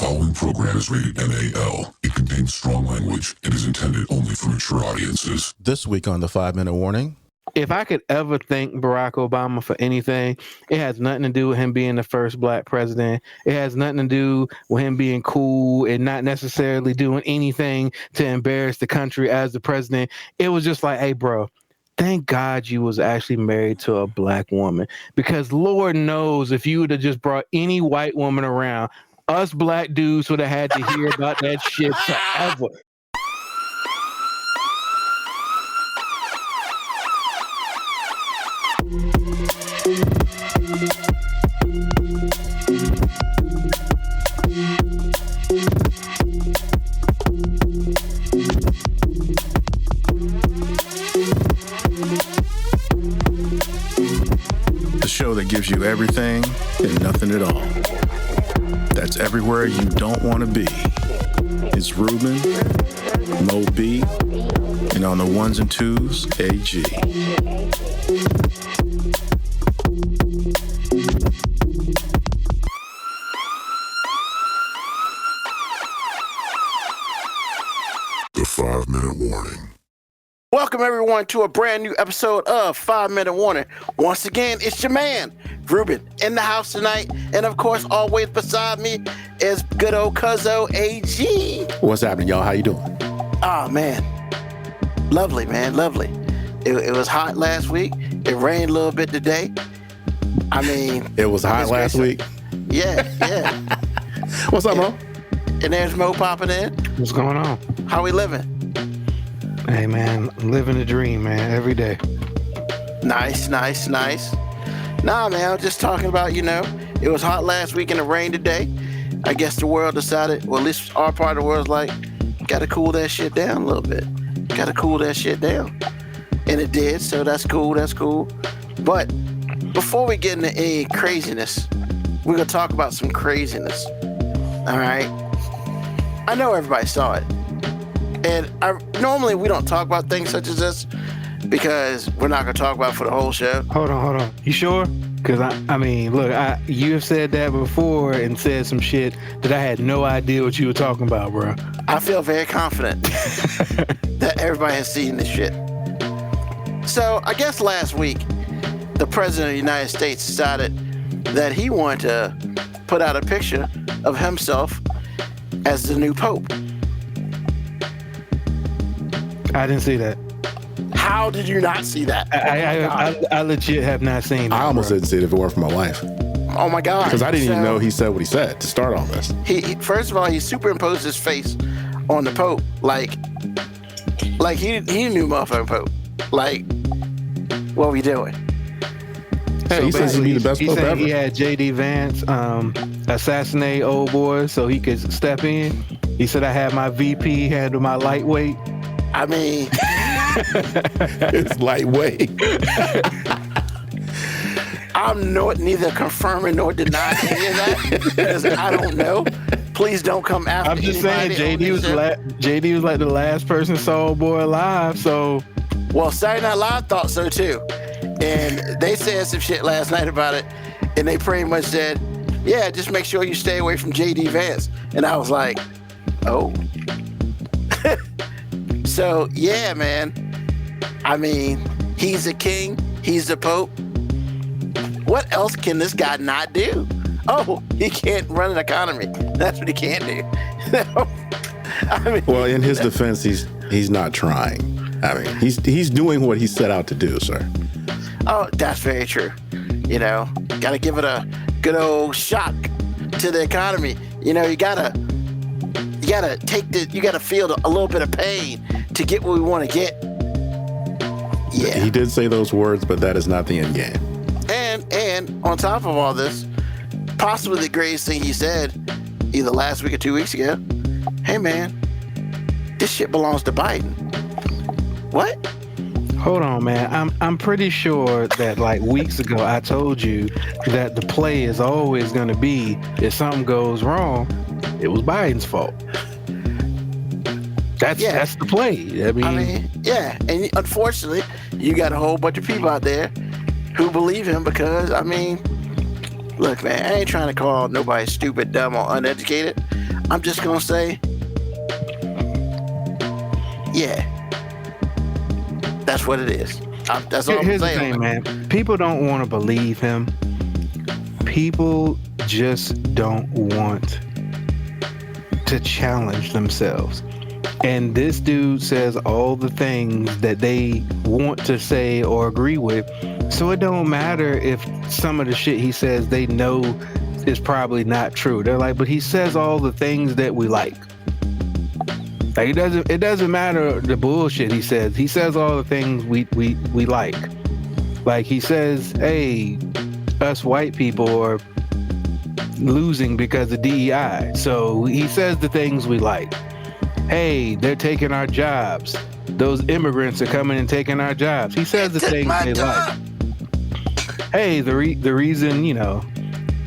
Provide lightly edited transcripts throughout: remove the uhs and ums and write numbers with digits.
following program is rated NAL. It contains strong language and is intended only for mature audiences. This week on the 5-Minute Warning. If I could ever thank Barack Obama for anything, it has nothing to do with him being the first black president. It has nothing to do with him being cool and not necessarily doing anything to embarrass the country as the president. It was just like, hey, bro, thank God you was actually married to a black woman, because Lord knows if you would have just brought any white woman around, us black dudes would have had to hear about that shit forever. The show that gives you everything and nothing at all. That's everywhere you don't want to be. It's Ruben, Mo B, and on the ones and twos, AG. The 5-Minute Warning. Welcome, everyone, to a brand new episode of 5-Minute Warning. Once again, it's your man, Ruben, in the house tonight. And, of course, always beside me is good old Cuzzo AG. What's happening, y'all? How you doing? Oh, man. Lovely, man. Lovely. It was hot last week. It rained a little bit today. I mean... It was hot last week? Yeah. What's up, Mo? And there's Mo popping in. What's going on? How we living? Hey, man, living the dream, man, every day. Nice. Nah, man, I'm just talking about, it was hot last week and it rained today. I guess the world decided, well, at least our part of the world's like, gotta cool that shit down a little bit. Gotta cool that shit down. And it did, so that's cool. But before we get into any craziness, we're gonna talk about some craziness. All right? I know everybody saw it. And normally we don't talk about things such as this because we're not going to talk about it for the whole show. Hold on. You sure? Because, I mean, look, you have said that before and said some shit that I had no idea what you were talking about, bro. I feel very confident that everybody has seen this shit. So I guess last week, the President of the United States decided that he wanted to put out a picture of himself as the new Pope. I didn't see that. How did you not see that? I legit have not seen it. I almost didn't see it if it weren't for my wife. Oh my God. Because I didn't even know he said what he said to start all this. He first of all, he superimposed his face on the Pope like he knew motherfucking Pope. Like, what are we doing? Hey, he says he'd be the best Pope ever. He had J.D. Vance assassinate old boy so he could step in. He said, I had my VP handle my lightweight. I mean... It's lightweight. I'm neither confirming nor denying any of that because I don't know. Please don't come after me. I'm just saying, JD was like the last person saw old boy alive, so... Well, Saturday Night Live thought so too. And they said some shit last night about it, and they pretty much said, yeah, just make sure you stay away from J.D. Vance. And I was like, oh. So, yeah, man. I mean, he's a king. He's the Pope. What else can this guy not do? Oh, he can't run an economy. That's what he can't do. I mean, well, in his defense, he's not trying. I mean, he's doing what he set out to do, sir. Oh, that's very true. Got to give it a good old shock to the economy. You gotta feel a little bit of pain to get what we want to get. Yeah. He did say those words, but that is not the end game. And on top of all this, possibly the greatest thing he said either last week or 2 weeks ago, hey man, this shit belongs to Biden. What? Hold on, man. I'm pretty sure that like weeks ago I told you that the play is always going to be if something goes wrong, it was Biden's fault. That's the play. I mean, yeah. And unfortunately, you got a whole bunch of people out there who believe him because, I mean, look, man, I ain't trying to call nobody stupid, dumb, or uneducated. I'm just gonna say, yeah, that's what it is. That's all Here's I'm the saying. thing, man. People don't want to believe him. People just don't want to challenge themselves. And this dude says all the things that they want to say or agree with. So it don't matter if some of the shit he says they know is probably not true. They're like, but he says all the things that we like. Like it doesn't matter the bullshit he says. He says all the things we like. Like he says, hey, us white people are losing because of DEI. So he says the things we like. Hey, they're taking our jobs. Those immigrants are coming and taking our jobs. He says the things they like. Hey, the reason, you know,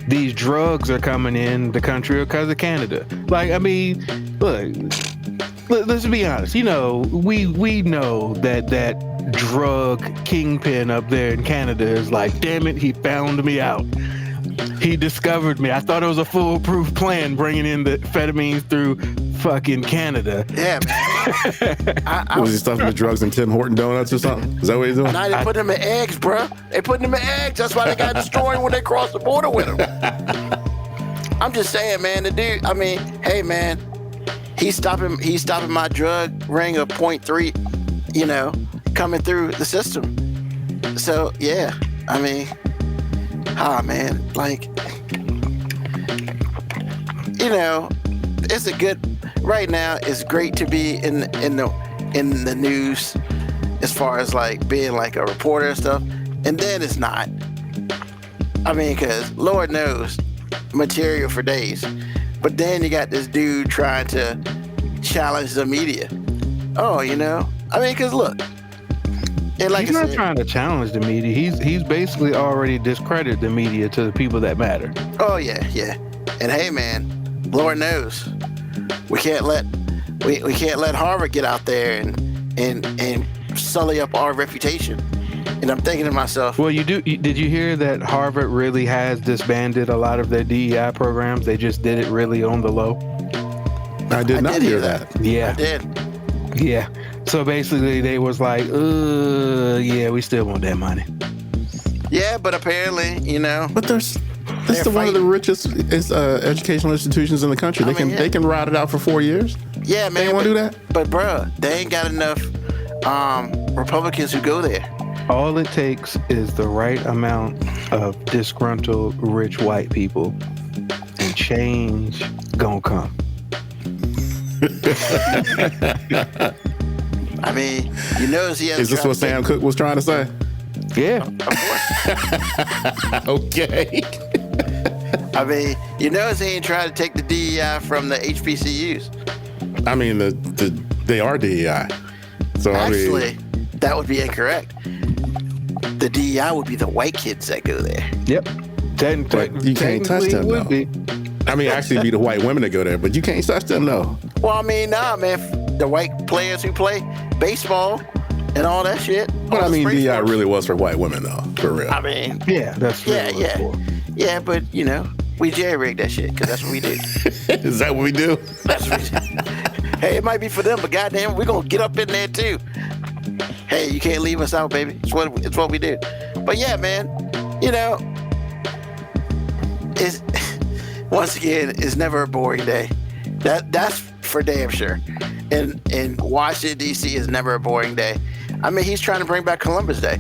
these drugs are coming in the country because of Canada. Like, I mean, look, let's be honest. You know, we know that drug kingpin up there in Canada is like, damn it, he found me out. He discovered me. I thought it was a foolproof plan bringing in the amphetamines through fucking Canada. Yeah, man. Was he stuffing the drugs in Tim Horton donuts or something? Is that what he's doing? Now they put them in eggs, bro. They put them in eggs. That's why they got destroyed when they crossed the border with them. I'm just saying, man. The dude. I mean, hey, man. He's stopping my drug ring of 0.3. You know, coming through the system. So yeah, I mean, man, like, you know, it's a good. Right now, it's great to be in the news as far as like being like a reporter and stuff, and then it's not. I mean, because Lord knows, material for days. But then you got this dude trying to challenge the media. Oh, you know, I mean, because look, and like he's I not said, trying to challenge the media. He's basically already discredited the media to the people that matter. oh yeah, and hey, man, Lord knows. We can't let Harvard get out there and sully up our reputation. And I'm thinking to myself, Well, did you hear that Harvard really has disbanded a lot of their DEI programs? They just did it really on the low. I did not hear that. Yeah. I did. Yeah. So basically they was like, yeah, we still want that money. Yeah, but apparently, you know, But that's They're one of the fighting. richest educational institutions in the country. They can ride it out for 4 years. yeah, man. They want to do that. But bruh, they ain't got enough Republicans who go there. All it takes is the right amount of disgruntled rich white people and change gonna come. I mean, you notice he has. Is this what Sam Cooke was trying to say? Yeah. Okay. I mean, you notice he ain't trying to take the DEI from the HBCUs. I mean, they are DEI. So Actually, that would be incorrect. The DEI would be the white kids that go there. Yep. But you can't touch them, though. I mean, actually, be the white women that go there, but you can't touch them, no. Well, I mean, nah, man. The white players who play baseball and all that shit. But all I the mean, spring DEI sports. really was for white women, though, for real. I mean, Yeah, that's yeah, really what it's for. yeah, but you know, we jerry-rig that shit because that's what we do. Is that what we do? That's what we do. Hey, it might be for them, but goddamn, we're gonna get up in there too. Hey, you can't leave us out, baby. It's what we do. But yeah, man, you know, it's once again, it's never a boring day. That's for damn sure. And Washington D.C. is never a boring day. I mean, he's trying to bring back Columbus Day.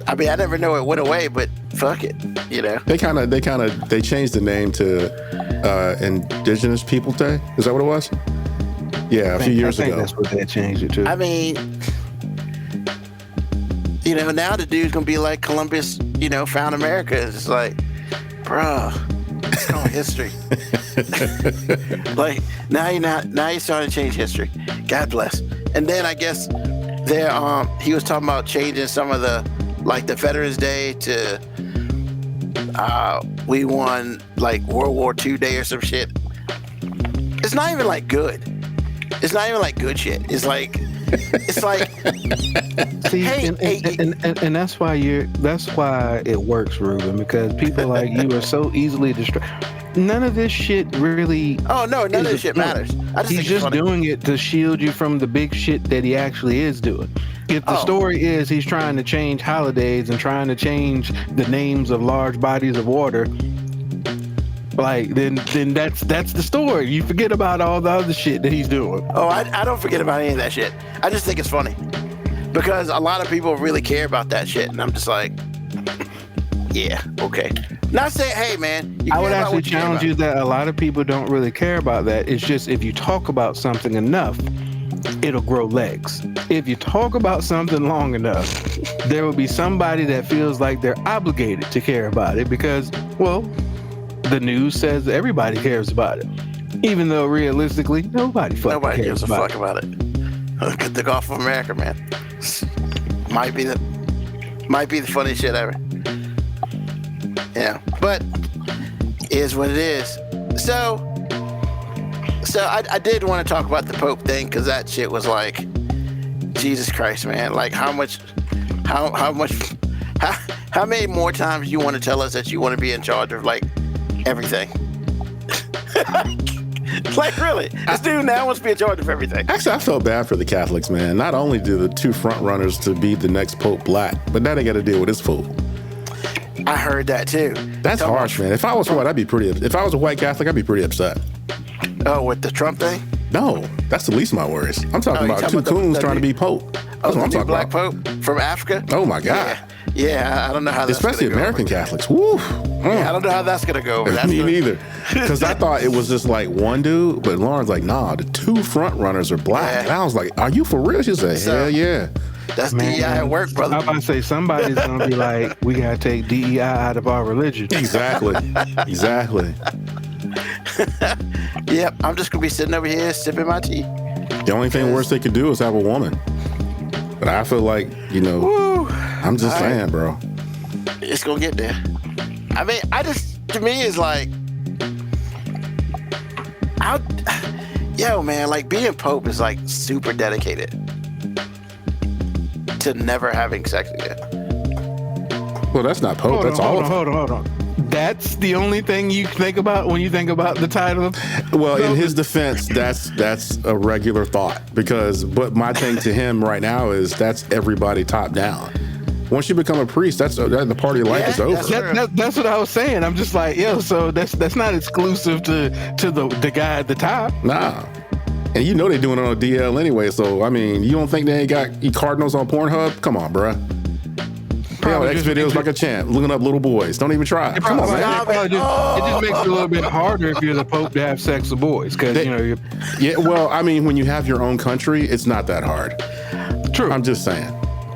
I mean, I never know it went away, but fuck it, you know. They changed the name to Indigenous People Day. Is that what it was? Yeah, a few years I think ago. that's what they changed it to. I mean, you know, now the dude's gonna be like Columbus, you know, found America. It's like, bruh, it's called history. Like now you're starting to change history. God bless. And then I guess he was talking about changing some of the, like the Veterans Day to we won like World War II Day or some shit. It's not even like good. It's not even like good shit. It's like See, Hey, and that's why it works, Ruben, because people like you are so easily distracted. None of this shit really. oh no, none of this shit matters. I just He's think it's just funny. doing it to shield you from the big shit that he actually is doing. If the story is he's trying to change holidays and trying to change the names of large bodies of water, like then that's the story. You forget about all the other shit that he's doing. Oh, I don't forget about any of that shit. I just think it's funny because a lot of people really care about that shit, and I'm just like, yeah, okay. Not saying, hey man, you I care would about actually what you care challenge about. you that a lot of people don't really care about that. It's just if you talk about something enough, it'll grow legs. If you talk about something long enough, there will be somebody that feels like they're obligated to care about it because, well, the news says everybody cares about it. Even though realistically, nobody Nobody cares gives a about fuck about it. Get the Gulf of America, man. Might be the funniest shit ever. Yeah, but is what it is. So I did want to talk about the Pope thing because that shit was like, Jesus Christ, man. Like how many more times you want to tell us that you want to be in charge of like everything? Like really, this dude now wants to be in charge of everything. Actually, I felt bad for the Catholics, man. Not only do the two front runners to be the next Pope black, but now they got to deal with this fool. I heard that too. That's harsh, man. If I was white, if I was a white Catholic, I'd be pretty upset. Oh, with the Trump thing? No, that's the least of my worries. I'm talking you about talking two about coons the trying to new- be Pope. That's Oh, what the I'm new talking black about. Pope from Africa? Oh my God. Yeah, I don't know how that's Especially gonna go American over. Catholics. Woo. Yeah, I don't know how that's gonna go over. That's Me gonna- neither. Because I thought it was just like one dude, but Lauren's like, nah, the two front runners are black. Yeah. And I was like, are you for real? She said, So- hell yeah. That's DEI at work, I'm brother. about to say somebody's gonna be like, we gotta take DEI out of our religion. Exactly. Exactly. Yep, I'm just gonna be sitting over here sipping my tea. The only thing worse they could do is have a woman. But I feel like, Woo. I'm just All right. saying, bro. It's gonna get there. I mean, to me, it's like, yo, man, like being Pope is like super dedicated to never having sex again. Well, that's not Pope. That's all of them. Hold on. That's the only thing you think about when you think about the title? Well, in his defense, that's a regular thought but my thing to him right now is that's everybody top down. Once you become a priest, the party of life Yeah, is over. That's what I was saying. I'm just like, yo, so that's not exclusive to the guy at the top. Nah. And you know they're doing it on a DL anyway, so I mean, you don't think they ain't got Cardinals on Pornhub? Come on, bruh. Probably X just- videos like a champ, looking up little boys. Don't even try. Come on, man. It just makes it a little bit harder if you're the Pope to have sex with boys, because you're Yeah, well, I mean, when you have your own country, it's not that hard. true. I'm just saying.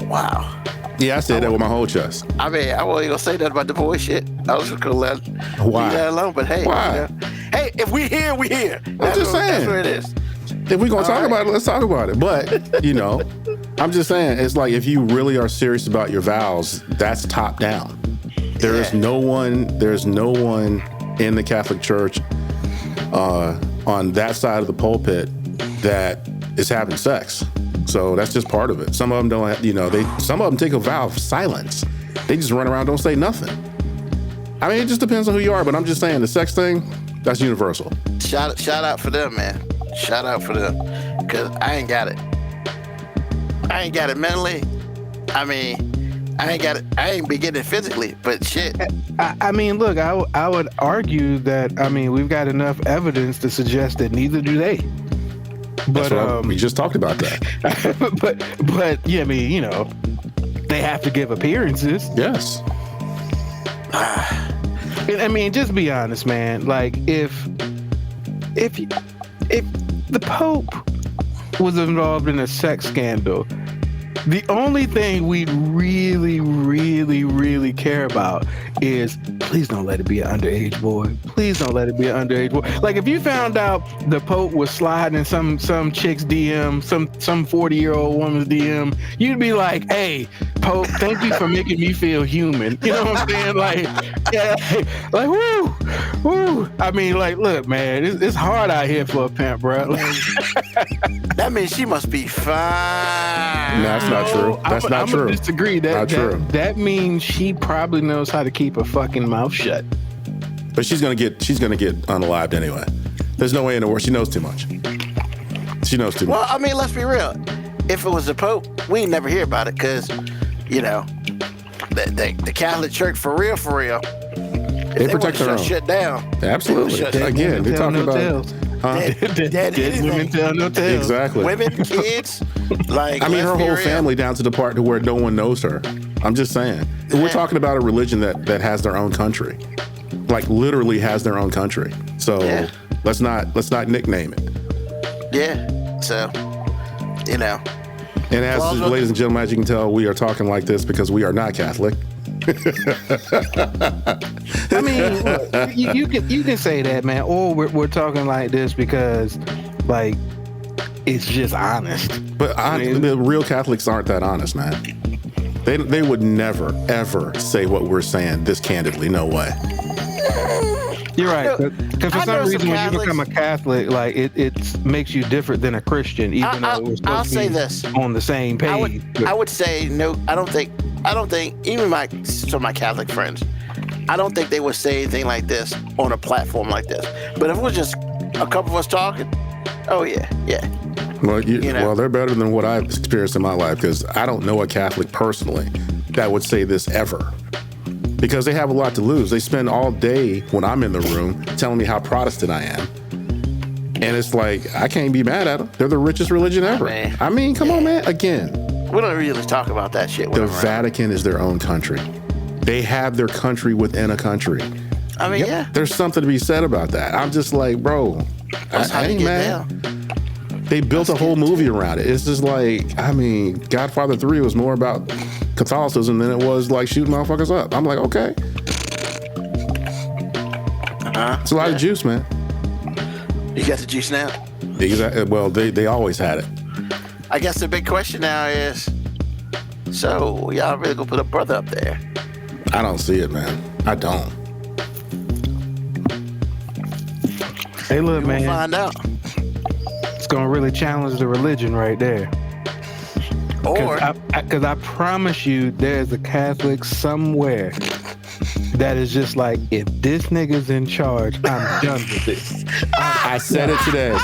Wow. Yeah, I said that with my whole chest. I mean, I wasn't gonna say that about the boy shit. I was just gonna leave Why? that alone. But hey, Why? Hey, if we here, we here. That's just saying. That's where it is. If we're gonna talk right. about it, let's talk about it. But I'm just saying, it's like if you really are serious about your vows, that's top down. There's no one in the Catholic Church on that side of the pulpit that is having sex. So that's just part of it. Some of them don't have, some of them take a vow of silence. They just run around, don't say nothing. I mean, it just depends on who you are, but I'm just saying the sex thing, that's universal. Shout out for them, man. Shout out for them, cause I ain't got it. I ain't got it mentally. I mean, I ain't got it. I ain't be getting it physically, but shit. I mean, look, I would argue that, we've got enough evidence to suggest that neither do they. That's But what we just talked about that. but yeah, they have to give appearances. Yes. And, just be honest, man. Like if the Pope was involved in a sex scandal, The only thing we really, really, really care about is please don't let it be an underage boy. Please don't let it be an underage boy. Like if you found out the Pope was sliding in some chick's DM, some 40-year-old woman's DM, you'd be like, hey, Pope, thank you for making me feel human. You know what I'm saying? Like, yeah, like woo. I mean, like, look, man, it's hard out here for a pimp, bro. Like, that means she must be fine. No, that's not true. That's not true. I disagree. That means she probably knows how to keep her fucking mouth shut. But she's gonna get unalived anyway. There's no way in the world. She knows too much. She knows too much. Well, I mean, let's be real. If it was the Pope, we'd never hear about it because, you know, the Catholic Church for real. They protect their own. Shut down. Absolutely. Again, they're talking about dead women tell no tales. Exactly. Women, kids, like I mean, her whole family down to the part to where no one knows her. I'm just saying. Yeah. We're talking about a religion that has their own country, like literally has their own country. So let's not nickname it. Yeah. So, you know. And as ladies and gentlemen, as you can tell, we are talking like this because we are not Catholic. I mean, look, you can say that, man, or we're talking like this because, like, it's just honest. But the real Catholics aren't that honest, man. They would never ever say what we're saying this candidly. No way. You're right, because for some reason when you become a Catholic, like it makes you different than a Christian, even though we're supposed to be on the same page. I would say no. I don't think even some of my Catholic friends, I don't think they would say anything like this on a platform like this. But if it was just a couple of us talking, oh yeah. Well, well, they're better than what I've experienced in my life because I don't know a Catholic personally that would say this ever. Because they have a lot to lose. They spend all day when I'm in the room telling me how Protestant I am. And it's like, I can't be mad at them. They're the richest religion ever. I mean, come on, man. Again. We don't really talk about that shit. The Vatican is their own country. They have their country within a country. I mean, yeah. There's something to be said about that. I'm just like, bro, I ain't mad. They built a whole movie around it. It's just like, I mean, Godfather 3 was more about Catholicism than it was like shooting motherfuckers up. I'm like, okay. It's a lot of juice, man. You got the juice now? Exactly. Well, they always had it. I guess the big question now is, so y'all really gonna put a brother up there? I don't see it, man. I don't. Hey, look, man. We'll find out. It's gonna really challenge the religion right there. Or because I promise you, there's a Catholic somewhere that is just like, if this nigga's in charge, I'm done with this. I said it today.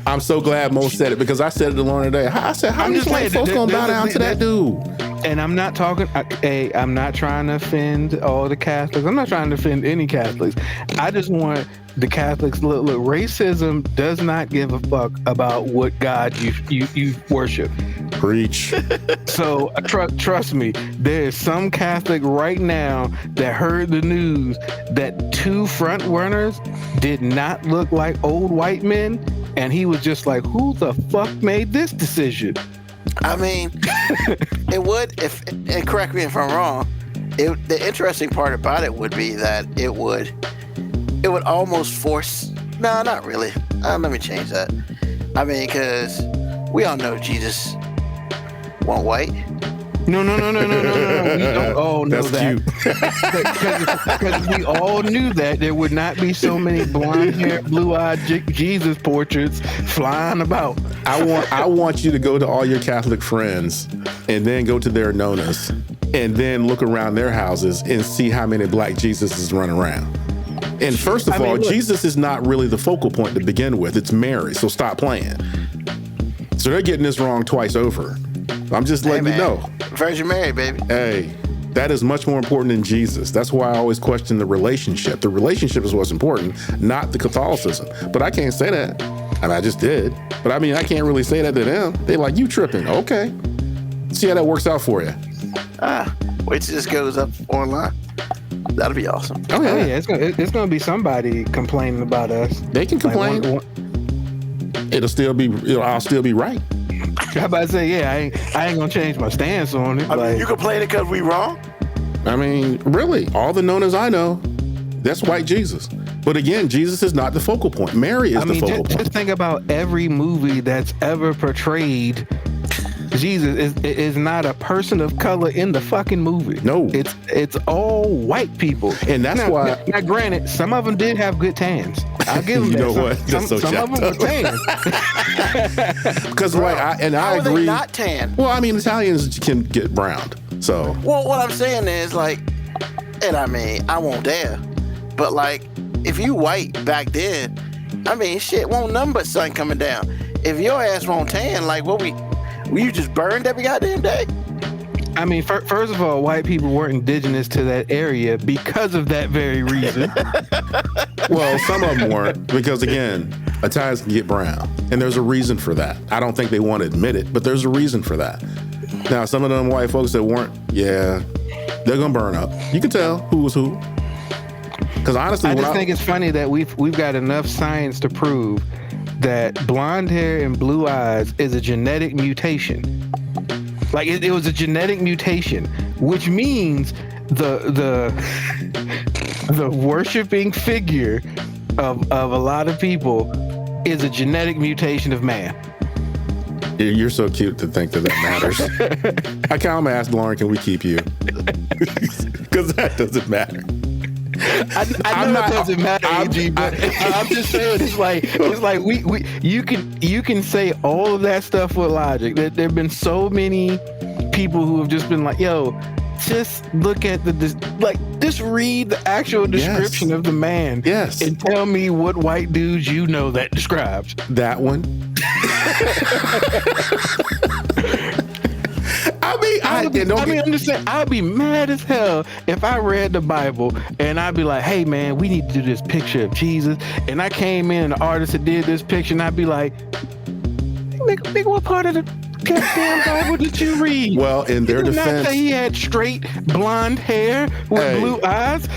I'm so glad Mo said it because I said it to Lauren today. I said, how many white folks gonna bow down to that dude? And I'm not talking, I'm not trying to offend all the Catholics. I'm not trying to offend any Catholics. I just want the Catholics, look, racism does not give a fuck about what God you worship. Preach. So trust me, there is some Catholic right now that heard the news that 2 front runners did not look like old white men, and he was just like, who the fuck made this decision? I mean, it would, and correct me if I'm wrong, the interesting part about it would be that it would almost force, no, not really. Let me change that. I mean, because we all know Jesus wasn't white. No. We don't all know That's that. Because we all knew that there would not be so many blonde-haired, blue-eyed Jesus portraits flying about. I want you to go to all your Catholic friends and then go to their nonas and then look around their houses and see how many black Jesuses run around. And first of all, look, Jesus is not really the focal point to begin with. It's Mary, so stop playing. So they're getting this wrong twice over. I'm just letting you know. Virgin Mary, baby. Hey, that is much more important than Jesus. That's why I always question the relationship. The relationship is what's important, not the Catholicism. But I can't say that. I mean, I just did. But I mean, I can't really say that to them. They like, you tripping. Okay. See how that works out for you. Wait till this goes up online. That'll be awesome. Oh yeah, it's gonna be somebody complaining about us. They can complain. I'll still be right. How about I say, yeah, I ain't gonna change my stance on it. I mean, you complain because we wrong? I mean, really, all the known as I know, that's white Jesus. But again, Jesus is not the focal point. Mary is the focal point. Just think about every movie that's ever portrayed Jesus is not a person of color in the fucking movie. No. It's all white people. And that's why... Now, granted, some of them did have good tans. I'll give them you that. know what? That's so some of them were tan. Because I agree. How are they not tan? Well, I mean, Italians can get browned. So... Well, what I'm saying is, like, and I mean, I won't dare, but, like, if you white back then, I mean, shit, won't nothing but sun coming down. If your ass won't tan, like, what you just burned every goddamn day? I mean, first of all, white people weren't indigenous to that area because of that very reason. Well, some of them weren't, because again, Italians can get brown, and there's a reason for that. I don't think they want to admit it, but there's a reason for that. Now, some of them white folks that weren't, yeah, they're gonna burn up. You can tell who was who. Because honestly, I just think it's funny that we've got enough science to prove that blonde hair and blue eyes is a genetic mutation. Like it was a genetic mutation, which means the worshiping figure of a lot of people is a genetic mutation of man. You're so cute to think that matters. I kind of asked Lauren, can we keep you? Because that doesn't matter. I know it doesn't matter, AG, but I'm just saying it's like we you can say all of that stuff with logic. There have been so many people who have just been like, yo, just look at just read the actual description of the man. Yes. And tell me what white dudes you know that describes. That one. I'm just saying, I'd be mad as hell if I read the Bible and I'd be like, hey man, we need to do this picture of Jesus. And I came in and the artist that did this picture and I'd be like, nigga, what part of the goddamn Bible did you read? Well, in their defense, not say he had straight blonde hair with blue eyes.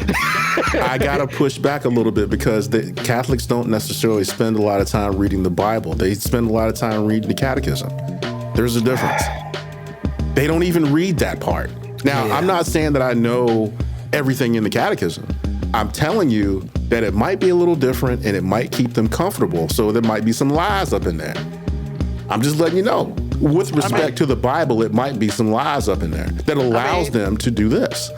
I gotta push back a little bit because the Catholics don't necessarily spend a lot of time reading the Bible. They spend a lot of time reading the Catechism. There's a difference. They don't even read that part. Now, I'm not saying that I know everything in the Catechism. I'm telling you that it might be a little different and it might keep them comfortable. So there might be some lies up in there. I'm just letting you know. With respect to the Bible, it might be some lies up in there that allows them to do this.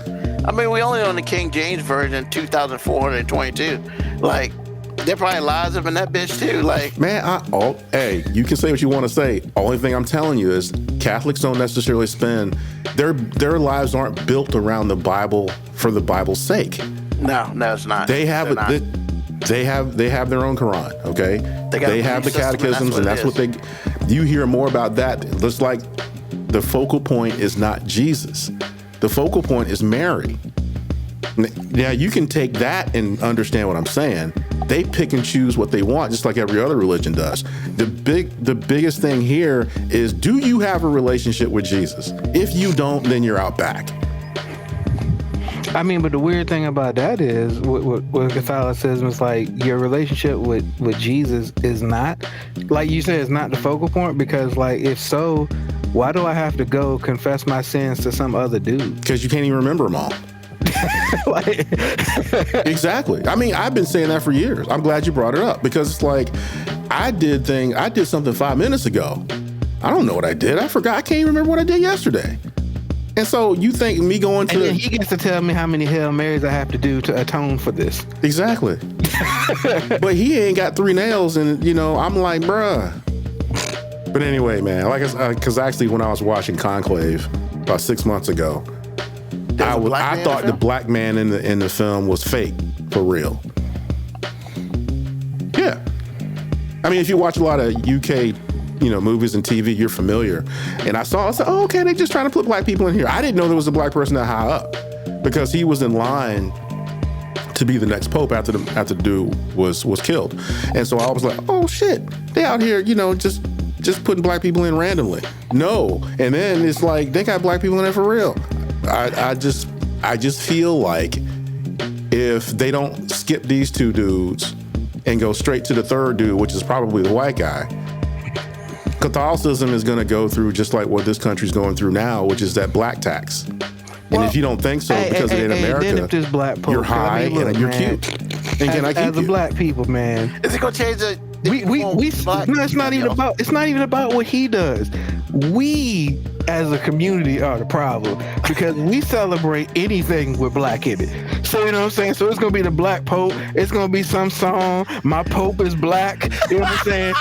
I mean, we only on the King James Version 2,422. Like, there probably lies up in that bitch too. Like, man, hey, you can say what you want to say. Only thing I'm telling you is Catholics don't necessarily spend their lives aren't built around the Bible for the Bible's sake. No, it's not. They have they have their own Quran. Okay, they have the catechisms, and that's what they. You hear more about that. Looks like the focal point is not Jesus. The focal point is Mary. Now you can take that and understand what I'm saying. They pick and choose what they want, just like every other religion does. The biggest thing here is, do you have a relationship with Jesus? If you don't, then you're out back. I mean, but the weird thing about that is, with Catholicism, is like your relationship with Jesus is not, like you said, it's not the focal point, because like, if so, why do I have to go confess my sins to some other dude? Because you can't even remember them all. Exactly. I mean, I've been saying that for years. I'm glad you brought it up, because it's like, I did something 5 minutes ago. I don't know what I did. I forgot. I can't even remember what I did yesterday. And so you think me going to... And then he gets to tell me how many Hail Marys I have to do to atone for this. Exactly. But he ain't got 3 nails, and I'm like, bruh. But anyway, man, because actually when I was watching Conclave about 6 months ago, I thought the black man in the film was fake, for real. Yeah. I mean, if you watch a lot of UK, movies and TV, you're familiar. And I said, oh, okay, they just trying to put black people in here. I didn't know there was a black person that high up, because he was in line to be the next pope after the dude was killed. And so I was like, oh shit, they out here, just putting black people in randomly. No. And then it's like, they got black people in there for real. I just feel like if they don't skip these 2 dudes and go straight to the third dude, which is probably the white guy, Catholicism is going to go through just like what this country's going through now, which is that black tax. And if you don't think so, because it ain't America, then if this black Pope, you're high and you're cute. And can I keep as a black people, man? Is it gonna change the? No, it's not even about. It's not even about what he does. We, as a community, are the problem because we celebrate anything with black in it. So you know what I'm saying. So it's gonna be the black Pope. It's gonna be some song. My Pope is black. You know what I'm saying.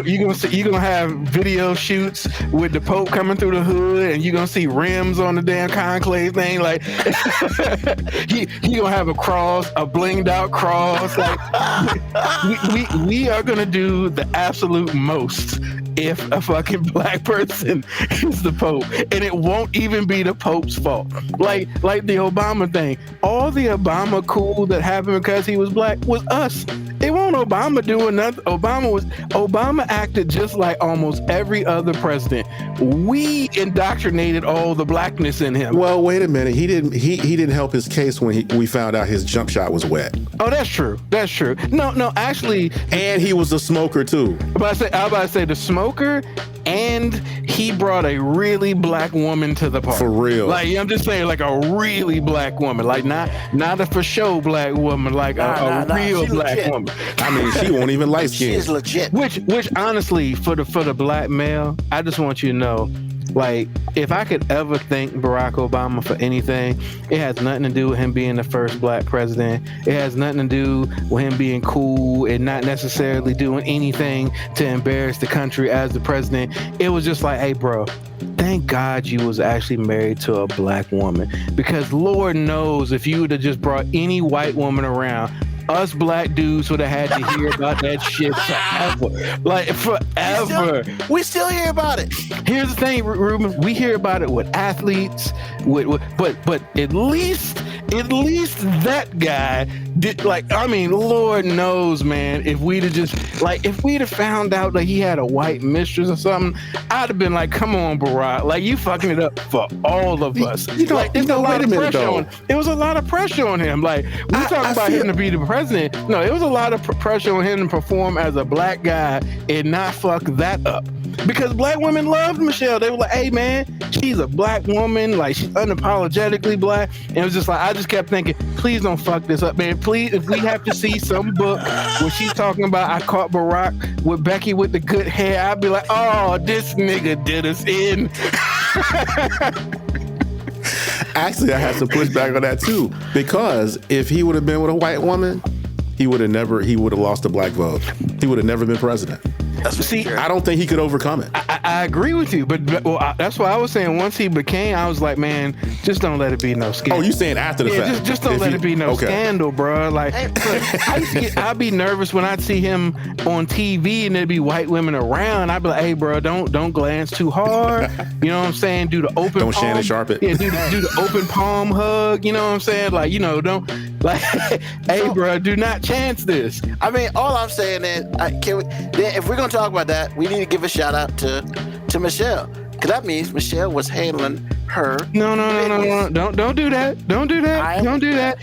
You're gonna have video shoots with the Pope coming through the hood, and you're gonna see rims on the damn conclave thing. Like he gonna have a cross, a blinged out cross. Like we are gonna do the absolute most if a fucking black person is the Pope, and it won't even be the Pope's fault. Like the Obama thing. All the Obama cool that happened because he was black was us. It won't Obama doing nothing. Obama acted just like almost every other president. We indoctrinated all the blackness in him. Well, wait a minute. He didn't help his case when we found out his jump shot was wet. Oh, that's true. That's true. No, actually. And he was a smoker too. I was about to say the smoker, and he brought a really black woman to the party. For real. Like I'm just saying, like a really black woman, like not a for show black woman, like a real black legit. woman. I mean, she won't even light She skin. is legit. Which honestly, for the black male, I just want you to know, like, if I could ever thank Barack Obama for anything, it has nothing to do with him being the first black president. It has nothing to do with him being cool and not necessarily doing anything to embarrass the country as the president. It was just like, hey, bro, thank God you was actually married to a black woman, because Lord knows if you would have just brought any white woman around, us black dudes would have had to hear about that shit forever. Like, forever. We still hear about it. Here's the thing, Ruben. We hear about it with athletes, but at least that guy did. Like, I mean, Lord knows, man. If we'd have found out that he had a white mistress or something, I'd have been like, "Come on, Barack! Like, you fucking it up for all of us." It was a lot of pressure on him. Like, we talking about him to be the president. No, it was a lot of pressure on him to perform as a black guy and not fuck that up. Because black women loved Michelle. They were like, hey man, she's a black woman, like she's unapologetically black. And it was just like, I just kept thinking, please don't fuck this up, man. Please, if we have to see some book where she's talking about I caught Barack with Becky with the good hair, I'd be like, oh, this nigga did us in. Actually, I have to push back on that too, because if he would have been with a white woman, he would have lost the black vote. He would have never been president. See, I don't think he could overcome it. I agree with you, but that's why I was saying once he became, I was like, man, just don't let it be no scandal. Oh, you saying after the fact? Just don't let it be no scandal, bro. Like, I'd be nervous when I'd see him on TV and there'd be white women around. I'd be like, hey, bro, don't glance too hard. You know what I'm saying? Do the open. Don't palm. Shannon Sharp it. Yeah, do the open palm hug. You know what I'm saying? Like, you know, don't like, hey, bro, do not chance this. I mean, all I'm saying is, if we're gonna talk about that, we need to give a shout out to Michelle, because that means Michelle was handling her. No. Don't do that. Don't do that.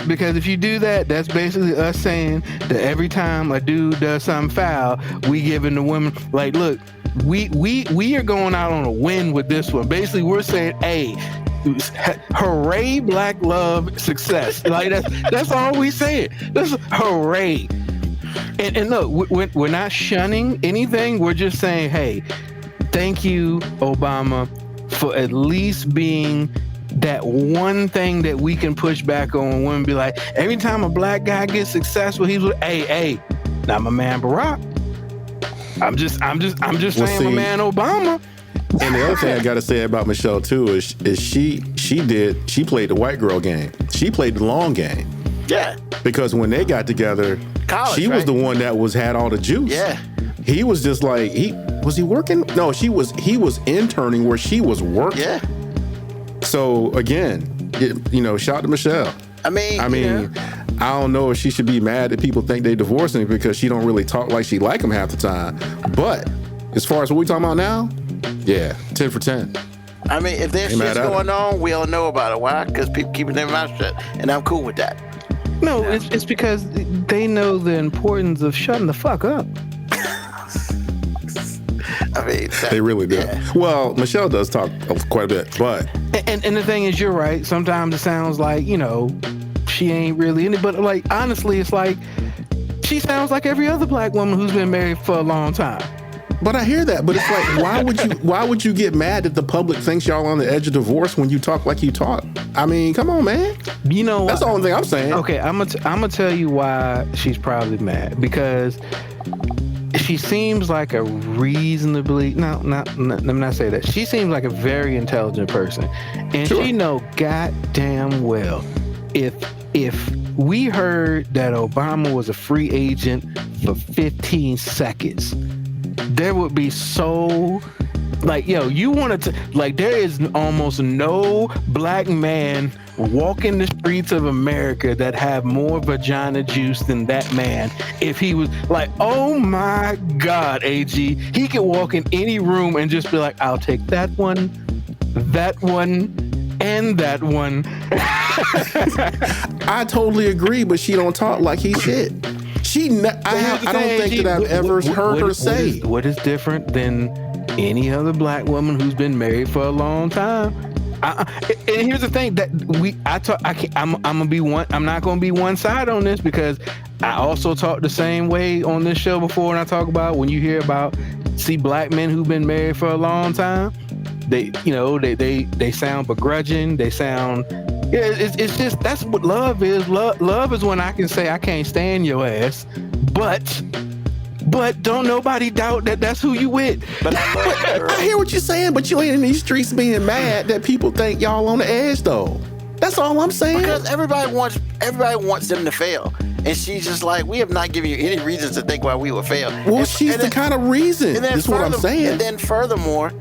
Because if you do that, that's basically us saying that every time a dude does something foul, we giving the women, like, look, we are going out on a win with this one. Basically, we're saying, hey, hooray, black love, success. Like that's all we saying. That's hooray. And look, we're not shunning anything. We're just saying, hey, thank you, Obama, for at least being that one thing that we can push back on when we be like, every time a black guy gets successful, he's like, hey, not my man Barack. I'm just saying, my man Obama. And the other thing I got to say about Michelle too is she played the white girl game. She played the long game. Yeah. Because when they got together, college, she was the one that had all the juice. Yeah. He was just like, was he working? No, he was interning where she was working. Yeah. So again, shout out to Michelle. I mean, I don't know if she should be mad that people think they divorcing because she don't really talk like she like him half the time. But as far as what we talking about now, yeah, 10 for 10. I mean, if there's shit going on, we all know about it. Why? Because people keeping their mouth shut, and I'm cool with that. No, it's because they know the importance of shutting the fuck up. I mean, They really do. Yeah. Well, Michelle does talk quite a bit, but And the thing is, you're right. Sometimes it sounds like, she ain't really in it. But like, honestly, it's like she sounds like every other black woman who's been married for a long time. But I hear that. But it's like, why would you get mad that the public thinks y'all on the edge of divorce when you talk like you talk? I mean, come on, man. That's the only thing I'm saying. Okay, I'm gonna tell you why she's probably mad, because she seems like a reasonably let me not say that. She seems like a very intelligent person, and Sure. she know goddamn well if we heard that Obama was a free agent for 15 seconds, there would be so like, you wanted to, like, there is almost no black man walking the streets of America that have more vagina juice than that man. If he was like, oh my God, AG, he could walk in any room and just be like, I'll take that one, and that one. I totally agree, but she don't talk like he shit. I don't think that I've ever heard her say. What is different than any other black woman who's been married for a long time? And here's the thing that I'm not gonna be one side on this, because I also talk the same way on this show before, and I talk about when you hear about black men who've been married for a long time, they sound begrudging. They sound, it's just, that's what love is. Love is when I can say, I can't stand your ass, but don't nobody doubt that that's who you with. But I hear what you're saying, but you ain't in these streets being mad that people think y'all on the edge, though. That's all I'm saying. Because everybody wants them to fail. And she's just like, we have not given you any reasons to think why we would fail. Well, she's the kind of reason. That's what I'm saying. And then furthermore,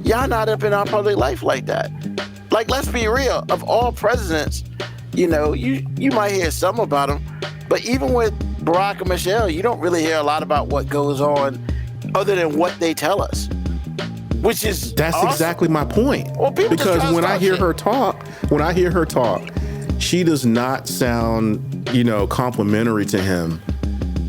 y'all not up in our public life like that. Like, let's be real. Of all presidents, you might hear some about them, but even with Barack and Michelle, you don't really hear a lot about what goes on other than what they tell us, which is that's awesome. Exactly my point. Well, because when I hear her talk, she does not sound, complimentary to him.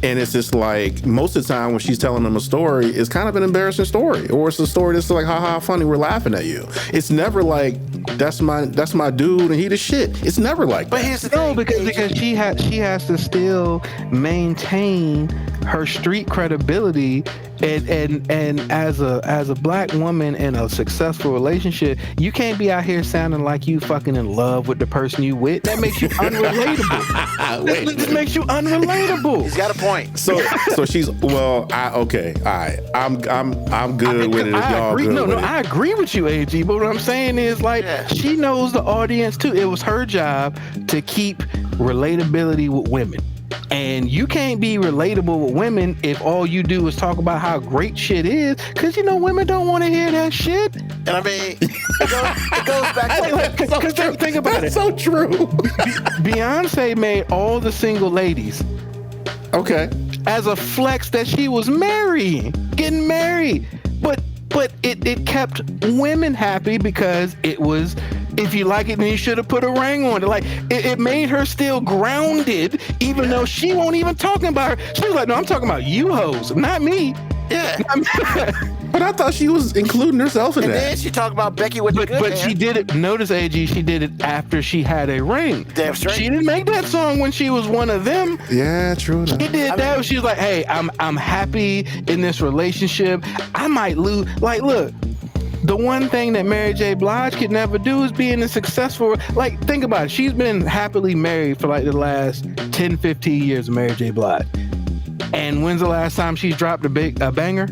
And it's just like, most of the time when she's telling him a story, it's kind of an embarrassing story, or it's a story that's like, haha, funny, we're laughing at you. It's never like, that's my dude and he the shit. It's never like but that. here's the thing, because she has to still maintain her street credibility, and as a black woman in a successful relationship, you can't be out here sounding like you fucking in love with the person you with. That makes you unrelatable. That makes you unrelatable. He's got a point. So she's okay, all right. I'm good with it. If y'all agree. good No, with it. I agree with you, AG. But what I'm saying is, like, she knows the audience too. It was her job to keep relatability with women. And you can't be relatable with women if all you do is talk about how great shit is, because women don't want to hear that shit. And I mean, it goes back to Because think about That's it. so true. Beyonce made all the single ladies Okay. as a flex that she was getting married. But it kept women happy because it was, if you like it, then you should have put a ring on it. Like, it made her still grounded, even though she won't even talking about her. She was like, no, I'm talking about you hoes, not me. Yeah. But I thought she was including herself in And that. then she talked about Becky with the good But hair. she did it. Notice, AG, she did it after she had a ring. Damn straight. She didn't make that song when she was one of them. Yeah, true enough. She did that. She was like, hey, I'm happy in this relationship. I might lose. Like, look, the one thing that Mary J. Blige could never do is be in a successful, like, think about it. She's been happily married for like the last 10, 15 years of Mary J. Blige. And when's the last time she's dropped a banger?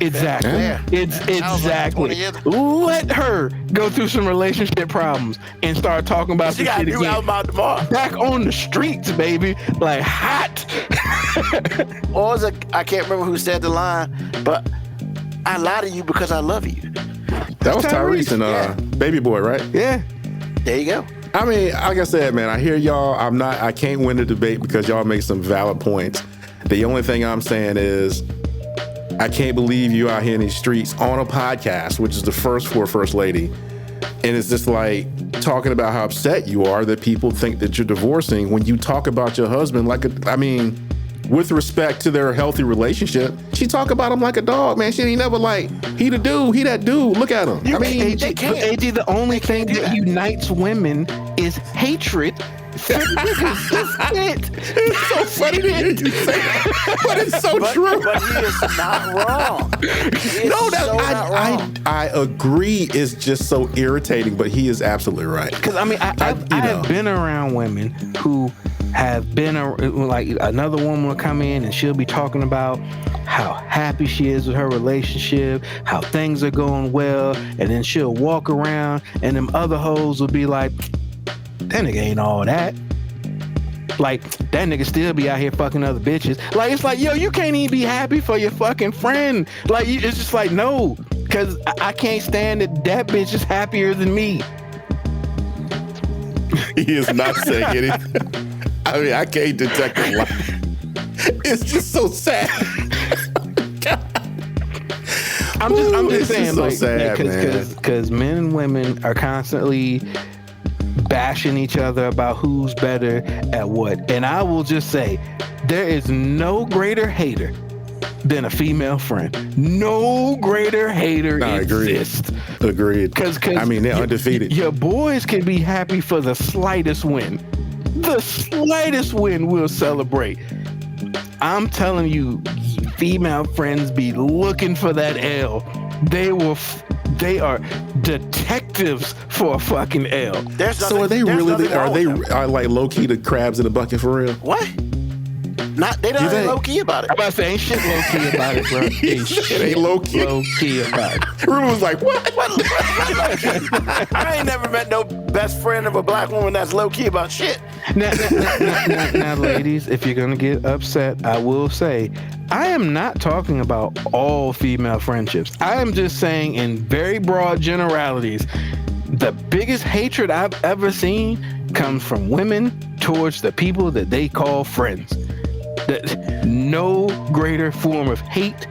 Exactly. Yeah. It's exactly. 20 years. Let her go through some relationship problems and start talking about She this got a shit new again. album out tomorrow. Back on the streets, baby. Like, hot. Or was it, I can't remember who said the line, but I lie to you because I love you. That was Tyrese, Tyrese and Baby Boy, right? Yeah. There you go. I mean, like I said, man, I hear y'all. I can't win the debate because y'all make some valid points. The only thing I'm saying is, I can't believe you out here in these streets on a podcast, which is the first for First Lady. And it's just like talking about how upset you are that people think that you're divorcing when you talk about your husband with respect to their healthy relationship, she talk about him like a dog, man. She ain't never like, he the dude, he that dude. Look at him. AG, the only thing that unites women is hatred. It's so funny to hear you say that, but it's so true. But he is not wrong. I agree. It's just so irritating, but he is absolutely right. Because I mean, I have been around women who have been like another woman will come in and she'll be talking about how happy she is with her relationship, how things are going well, and then she'll walk around and them other hoes will be like, that nigga ain't all that. Like, that nigga still be out here fucking other bitches. Like, it's like, yo, you can't even be happy for your fucking friend. Like, it's just like, no, because I can't stand that bitch is happier than me. He is not saying anything. I mean, I can't detect a lie. It's just so sad. I'm just saying, so like, sad, because men and women are constantly bashing each other about who's better at what. And I will just say, there is no greater hater than a female friend. No greater hater exists. Agreed. Because I mean, they're undefeated. Your boys can be happy for the slightest win. The slightest win we'll celebrate. I'm telling you, female friends be looking for that L. They are detectives for a are they like low key the crabs in the bucket for real? What? They don't ain't low key about it. I'm about to say ain't shit low key about it, bro. It ain't low key about it. Ruben was like, what? I ain't never met no best friend of a black woman that's low key about shit. Now, ladies, if you're gonna get upset, I will say I am not talking about all female friendships. I am just saying in very broad generalities, the biggest hatred I've ever seen comes from women towards the people that they call friends. No greater form of hate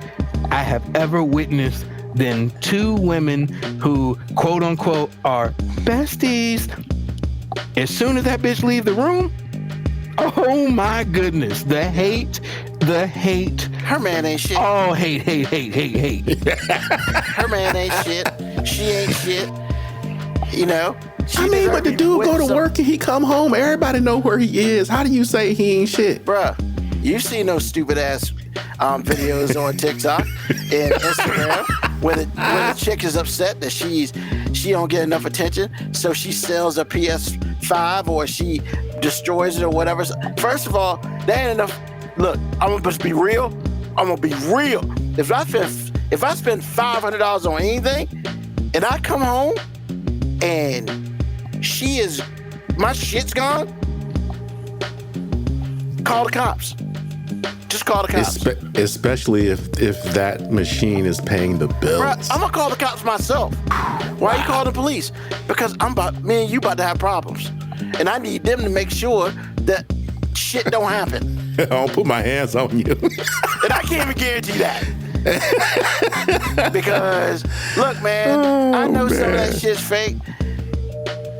I have ever witnessed than two women who, quote unquote, are besties. As soon as that bitch leave the room, oh my goodness, the hate. Her man ain't shit. Oh, hate. Her man ain't shit. She ain't shit. You know? But the dude go to work and he come home. Everybody know where he is. How do you say he ain't shit? Bruh, you've seen those stupid ass videos on TikTok and Instagram where the chick is upset that she don't get enough attention, so she sells a PS5 or she destroys it or whatever. First of all, that ain't enough. Look, I'm gonna just be real. If I spend $500 on anything and I come home and my shit's gone, call the cops. Just call the cops. Especially if that machine is paying the bills. Bruh, I'm gonna call the cops myself. Why you call the police? Because me and you about to have problems. And I need them to make sure that shit don't happen. I don't put my hands on you. And I can't even guarantee that. Because, look, man, I know some of that shit's fake,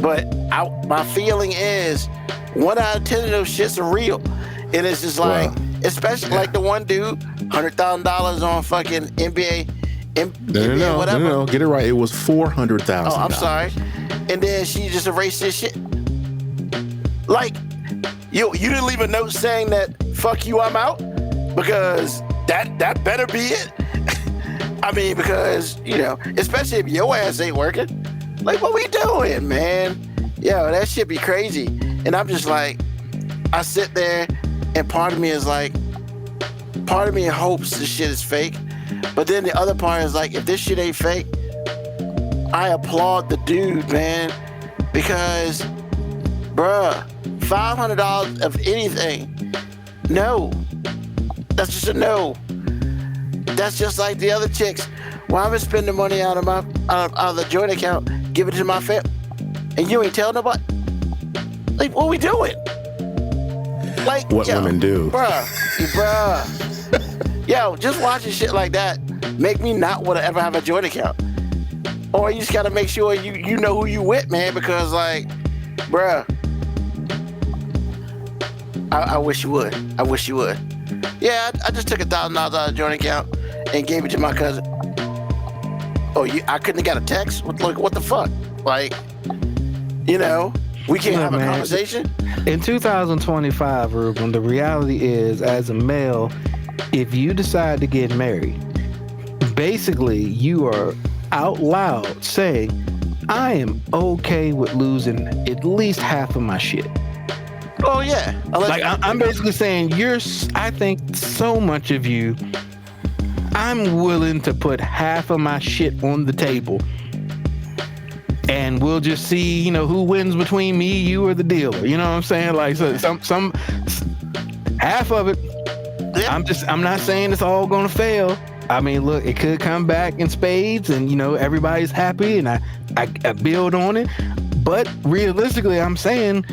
but my feeling is 1 out of 10 of those shits are real. And it's just like, especially like the one dude, $100,000 on fucking NBA whatever. No, get it right. It was $400,000. Oh, I'm sorry. And then she just erased this shit. Like, you didn't leave a note saying that, fuck you, I'm out? Because that better be it. I mean, because, especially if your ass ain't working. Like, what we doing, man? Yo, that shit be crazy. And I'm just like, I sit there and part of me hopes this shit is fake. But then the other part is like, if this shit ain't fake, I applaud the dude, man. Because, bruh, $500 of anything, no. That's just a no. That's just like the other chicks. Well, I'm gonna spend the money out of the joint account, give it to my family, and you ain't telling nobody. Like, what we doing? Like, what women do, bruh. Yo, just watching shit like that make me not want to ever have a joint account. Or you just gotta make sure you know who you with, man, because like, bruh, I wish you would. Yeah, I just took $1,000 out of the joint account and gave it to my cousin. Oh, I couldn't have got a text? What the fuck? Like, we can't have a conversation? In 2025, Ruben, the reality is, as a male, if you decide to get married, basically you are out loud saying, I am okay with losing at least half of my shit. Oh, yeah. I'm basically saying, I think so much of you, I'm willing to put half of my shit on the table. And we'll just see, who wins between me, you, or the dealer. You know what I'm saying? Like, so some half of it. Yeah. I'm not saying it's all gonna fail. I mean, look, it could come back in spades, and everybody's happy, and I build on it. But realistically, I'm saying,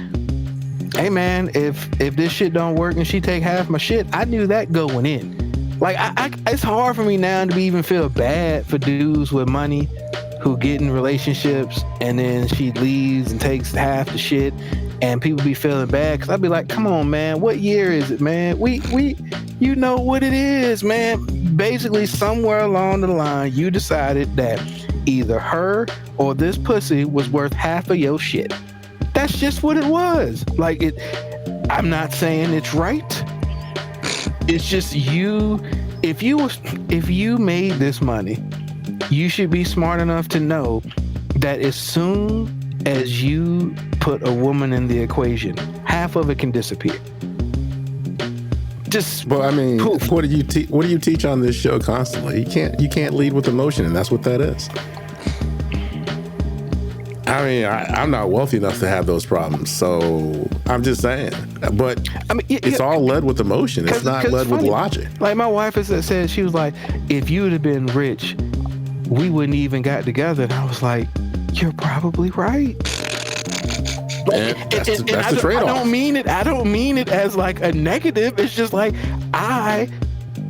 hey man, if this shit don't work and she take half my shit, I knew that going in. Like, it's hard for me now to even feel bad for dudes with money who get in relationships and then she leaves and takes half the shit, and people be feeling bad because I'd be like, come on, man, what year is it, man? We you know what it is, man. Basically, somewhere along the line, you decided that either her or this pussy was worth half of your shit. That's just what it was. Like, I'm not saying it's right. It's just you. If you made this money, you should be smart enough to know that as soon as you put a woman in the equation, half of it can disappear. Just well, I mean, poof. what do you teach on this show constantly? You can't lead with emotion, and that's what that is. I mean, I'm not wealthy enough to have those problems, so I'm just saying. But I mean, it's all led with emotion. It's not led with logic. Like my wife has said, she was like, if you would have been rich, we wouldn't even got together. And I was like, you're probably right. That's the trade-off. I don't mean it as like a negative. It's just like, I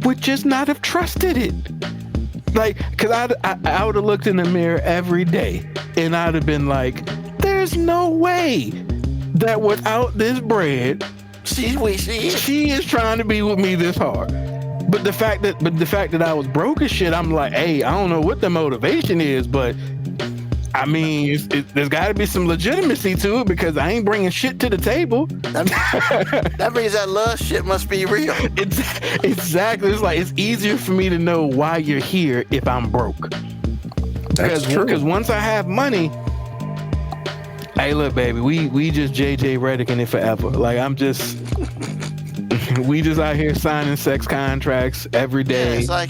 would just not have trusted it. Like, because I would have looked in the mirror every day and I'd have been like, there's no way that without this bread, she is trying to be with me this hard. But the fact that I was broke as shit, I'm like, hey, I don't know what the motivation is, but I mean, there's got to be some legitimacy to it because I ain't bringing shit to the table. That means that love shit must be real. Exactly. It's like, it's easier for me to know why you're here if I'm broke. That's true. Because once I have money, hey, look, baby, we just JJ Redick-ing it forever. Like, we just out here signing sex contracts every day. Yeah, it's like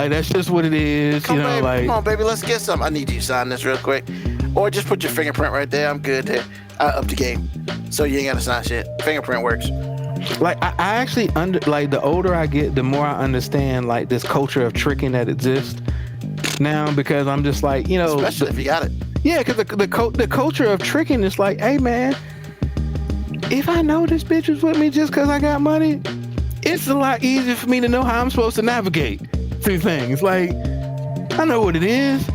that's just what it is. Come on, baby, let's get some. I need you to sign this real quick. Or just put your fingerprint right there. I'm good there. I up the game. So you ain't got to sign shit. Fingerprint works. Like, I actually, the older I get, the more I understand, like, this culture of tricking that exists now, because I'm just like, especially if you got it. Yeah, because the culture of tricking is like, hey, man, if I know this bitch was with me just because I got money, it's a lot easier for me to know how I'm supposed to navigate through things. Like, I know what it is.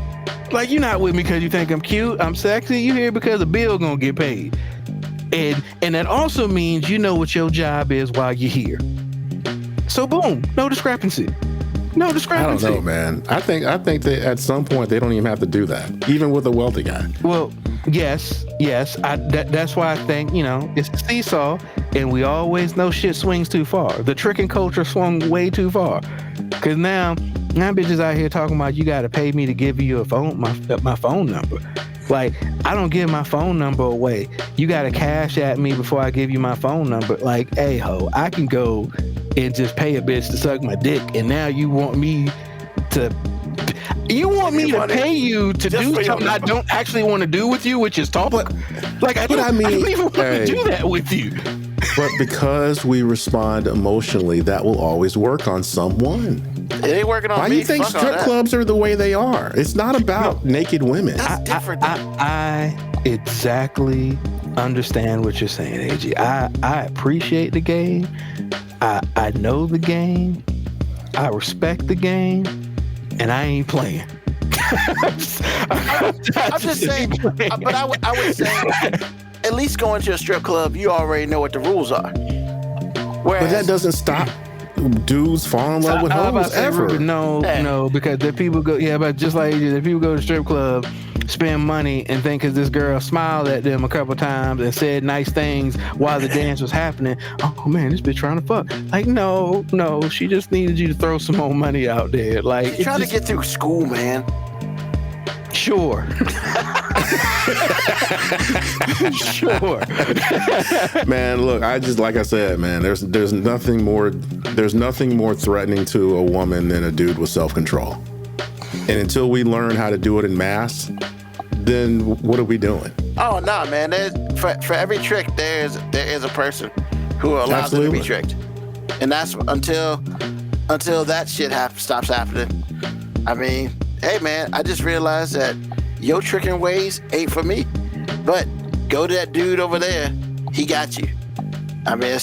Like, you're not with me because you think I'm cute, I'm sexy. You here because a bill gonna get paid. And that also means you know what your job is while you're here. So boom, no discrepancy. No discrepancy. I don't know, man. I think that at some point they don't even have to do that, even with a wealthy guy. Well, yes. That's why I think, it's a seesaw, and we always know shit swings too far. The tricking culture swung way too far. Because now bitches out here talking about you got to pay me to give you my phone number. Like, I don't give my phone number away. You got to cash at me before I give you my phone number. Like, hey, ho, I can go and just pay a bitch to suck my dick, and now you want me to pay you to do something I don't actually want to do with you, which is talk. I don't even want to do that with you. But because we respond emotionally, that will always work on someone. It ain't working on me. Why do you think strip clubs are the way they are? It's not about naked women. That's different. I exactly understand what you're saying, AG. I appreciate the game. I know the game. I respect the game. And I ain't playing. I'm just saying. But I would say, at least going to a strip club, you already know what the rules are. But that doesn't stop. dudes fall in love with I'm about hoes to say, ever. Ruben, no, Hey. no, because the people go, yeah, but just like the people go to strip club, spend money, and think because this girl smiled at them a couple times and said nice things while the dance was happening. Oh man, this bitch trying to fuck. Like, no, she just needed you to throw some more money out there. Like, You're trying to get through school, man. Sure. Sure. Man, look, like I said, man, there's nothing more threatening to a woman than a dude with self-control. And until we learn how to do it in mass, then what are we doing? Oh no, man. For every trick there is a person who allows it to be tricked. And that's until that shit stops happening. I mean, hey man, I just realized that your tricking ways ain't for me. But go to that dude over there, he got you. I mean, I'm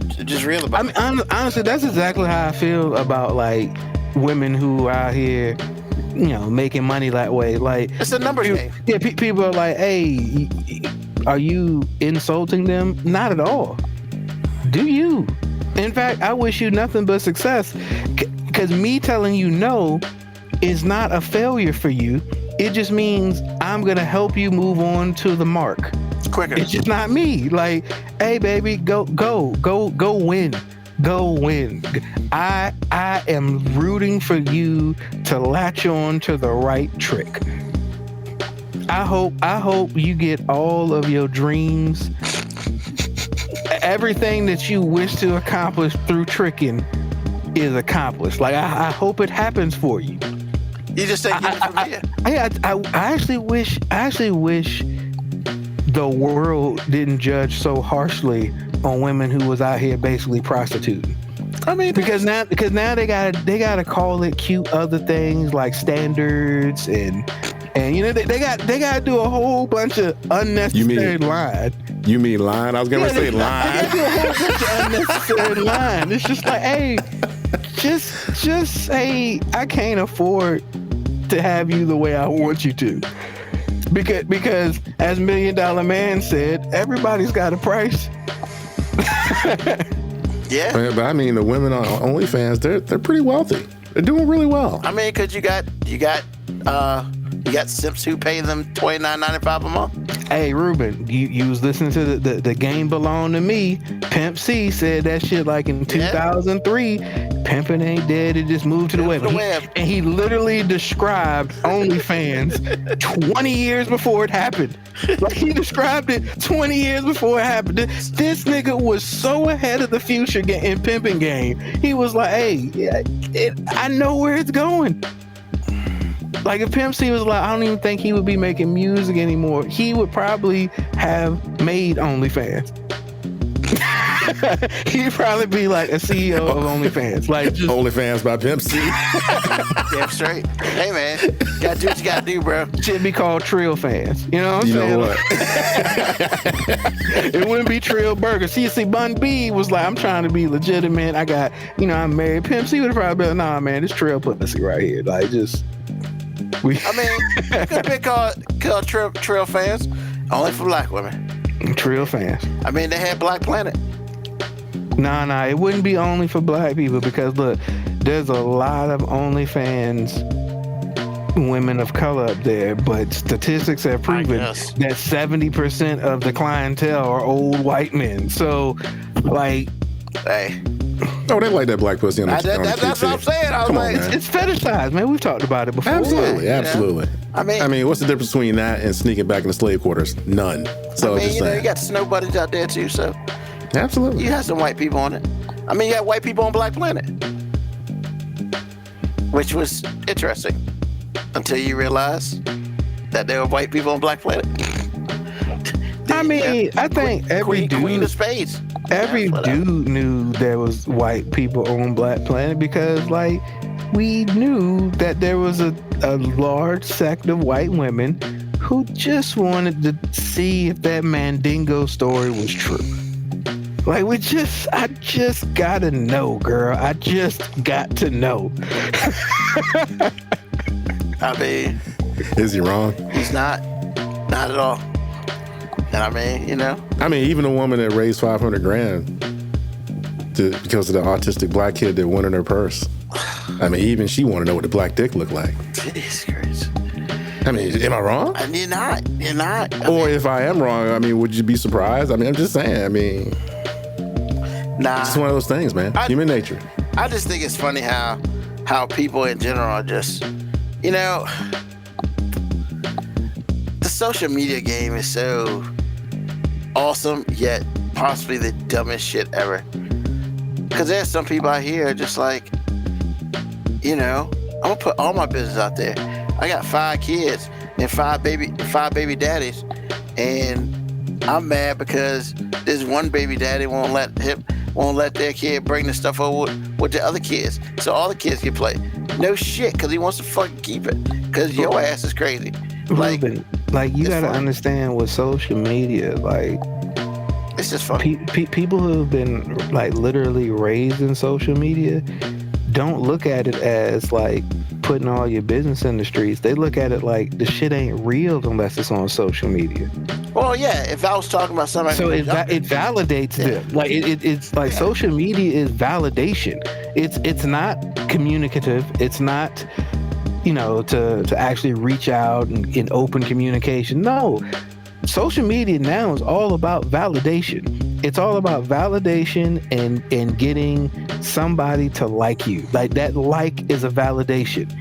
just real about it. I mean, honestly, that's exactly how I feel about like women who are out here, making money that way. Like, It's a numbers game. Yeah, people are like, hey, are you insulting them? Not at all. Do you? In fact, I wish you nothing but success. Because me telling you no is not a failure for you. It just means I'm going to help you move on to the mark. Quicker. It's just not me. Like, hey, baby, go win. Go win. I am rooting for you to latch on to the right trick. I hope you get all of your dreams. Everything that you wish to accomplish through tricking is accomplished. Like, I hope it happens for you. You just say get it from here. I actually wish the world didn't judge so harshly on women who was out here basically prostituting. I mean, Because now they gotta call it cute other things like standards and they gotta do a whole bunch of unnecessary line. You mean line? I was gonna say They line. gotta do a whole bunch of unnecessary line. It's just like, hey, just say I can't afford to have you the way I want you to. Because as $1 Million Man said, everybody's got a price. yeah. But I mean, the women on OnlyFans, they're pretty wealthy. They're doing really well. I mean, cause you got simps who pay them $29.95 a month. Hey, Ruben, you was listening to the Game Belong to Me. Pimp C said that shit like in 2003. Pimping ain't dead, it just moved to the web. And he literally described OnlyFans 20 years before it happened. Like, he described it 20 years before it happened. This nigga was so ahead of the future in pimping game. He was like, hey, I know where it's going. Like, if Pimp C was like, I don't even think he would be making music anymore. He would probably have made OnlyFans. He'd probably be like a CEO of OnlyFans. Like, just OnlyFans by Pimp C. Damn straight. Hey man, gotta do what you gotta do, bro. should be called Trill Fans. You know what I'm You saying? know what? It wouldn't be Trill Burger. See, Bun B was like, I'm trying to be legitimate. I got, I'm married. Pimp C would have probably been, nah, man, this Trill pussy right here. Like, just. I mean, it could have been called Trail Fans, only for black women. Trill Fans. I mean, they had Black Planet. Nah, it wouldn't be only for black people because look, there's a lot of OnlyFans women of color up there, but statistics have proven that 70% of the clientele are old white men. So, like, Hey, Oh, they like that black pussy on the that's what I'm saying. I was Come on, like, man. it's fetishized, man. We've talked about it before. Absolutely, Yeah, absolutely. I mean, what's the difference between that and sneaking back in the slave quarters? None. So I mean, just you saying. got snow buddies out there too, so Absolutely. you had some white people on it. I mean, you got white people on Black Planet, which was interesting until you realize that there were white people on Black Planet. I mean, I think every Queen of dude, Spades. every Yeah, whatever. dude knew there was white people on Black Planet because, like, we knew that there was a large sect of white women who just wanted to see if that Mandingo story was true. Like, I just gotta know, girl. I just got to know. I mean, Is he wrong? he's not at all. And I mean, I mean, even a woman that raised $500,000 because of the autistic black kid that went in her purse. I mean, even she want to know what the black dick looked like. Jesus Christ. I mean, am I wrong? You're not. You're not. Or if I am wrong, I mean, would you be surprised? I mean, I'm just saying. I mean, nah. it's one of those things, man. Human nature. I just think it's funny how people in general are just, you know, the social media game is so awesome, yet possibly the dumbest shit ever. Because there's some people out here just like, you know, I'm gonna put all my business out there. I got 5 kids and 5 baby daddies, and I'm mad because this one baby daddy won't let their kid bring the stuff over with the other kids, so all the kids can play. No shit, because he wants to fucking keep it. Because your ass is crazy. Like you gotta funny. understand with social media, like it's just funny. People who have been like literally raised in social media don't look at it as like putting all your business in the streets. They look at it like the shit ain't real unless it's on social media. Well, yeah, if I was talking about somebody, so it validates them. Like it's like social media is validation. It's not communicative. It's not, you know, to actually reach out and in open communication. No, social media now is all about validation. It's all about validation and getting somebody to like you. Like that like is a validation.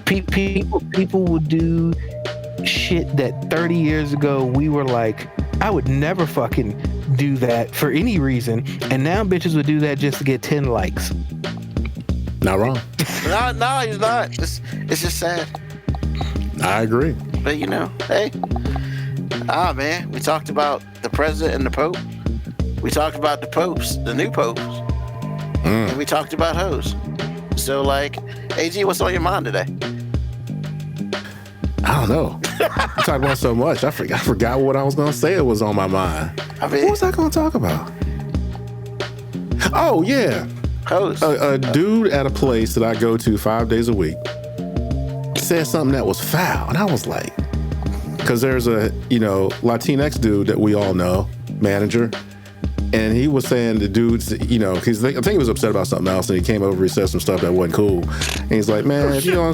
People would do shit that 30 years ago we were like, I would never fucking do that for any reason, and now bitches would do that just to get 10 likes. Not wrong. No, he's not. It's just sad. I agree. But you know, hey, man, we talked about the president and the pope. We talked about the popes, the new popes, and we talked about hoes. So like, AG, what's on your mind today? I don't know. We talked about so much. I forgot what I was going to say. It was on my mind. I mean, what was I going to talk about? Oh, yeah. Hoes. A dude at a place that I go to 5 days a week said something that was foul. And I was like, because there's a, Latinx dude that we all know, manager. And he was saying the dudes, I think he was upset about something else, and he came over, he said some stuff that wasn't cool. And he's like, man, if you don't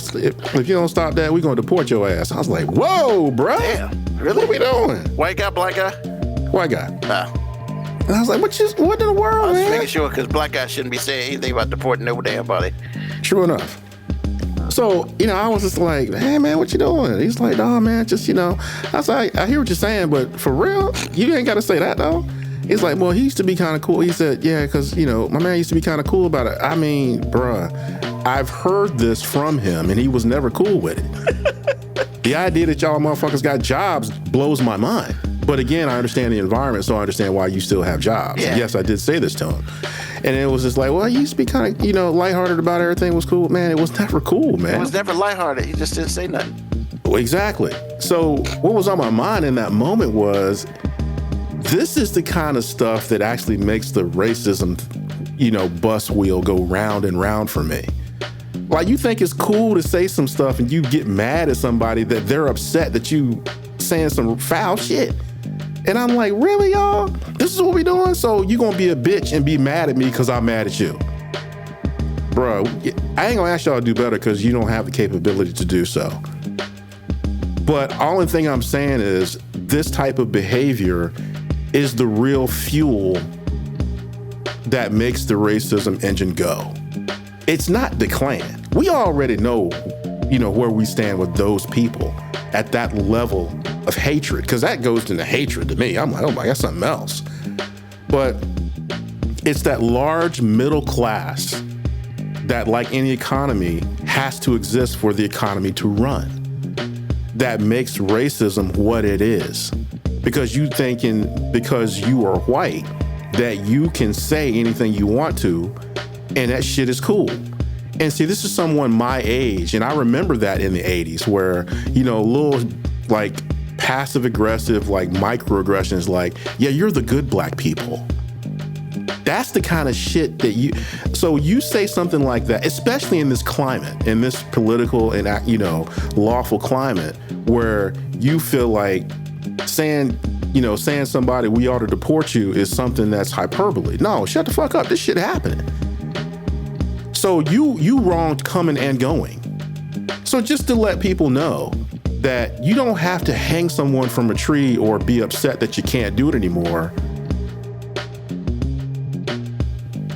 stop that, we're going to deport your ass. I was like, whoa, bro. Damn, really? What we doing? White guy, black guy? White guy. Nah. And I was like, what in the world, I was man? making sure, because black guys shouldn't be saying anything about deporting no damn body. True enough. So, I was just like, hey, man, what you doing? He's like, oh, man, just, I was like, I hear what you're saying, but for real, you ain't got to say that, though. He's like, well, he used to be kind of cool. He said, yeah, because, my man used to be kind of cool about it. I mean, bruh, I've heard this from him, and he was never cool with it. The idea that y'all motherfuckers got jobs blows my mind. But again, I understand the environment, so I understand why you still have jobs. Yeah. Yes, I did say this to him. And it was just like, well, he used to be kind of, lighthearted about everything was cool. Man, it was never cool, man. It was never lighthearted. He just didn't say nothing. Well, exactly. So what was on my mind in that moment was, this is the kind of stuff that actually makes the racism, bus wheel go round and round for me. Like, you think it's cool to say some stuff and you get mad at somebody that they're upset that you saying some foul shit. And I'm like, really, y'all? This is what we doing? So you gonna be a bitch and be mad at me because I'm mad at you? Bro, I ain't gonna ask y'all to do better because you don't have the capability to do so. But only thing I'm saying is this type of behavior is the real fuel that makes the racism engine go. It's not the Klan. We already know, where we stand with those people at that level of hatred, because that goes into hatred to me. I'm like, oh my, that's something else. But it's that large middle class that, like any economy, has to exist for the economy to run. That makes racism what it is. Because you thinking because you are white that you can say anything you want to, and that shit is cool. And see, this is someone my age, and I remember that in the 80s where, little like passive aggressive, like microaggressions, like, yeah, you're the good black people. That's the kind of shit that so you say something like that, especially in this climate, in this political and, lawful climate where you feel like saying saying somebody we ought to deport you is something that's hyperbole. No, shut the fuck up. This shit happening. So you wronged coming and going. So just to let people know that you don't have to hang someone from a tree or be upset that you can't do it anymore.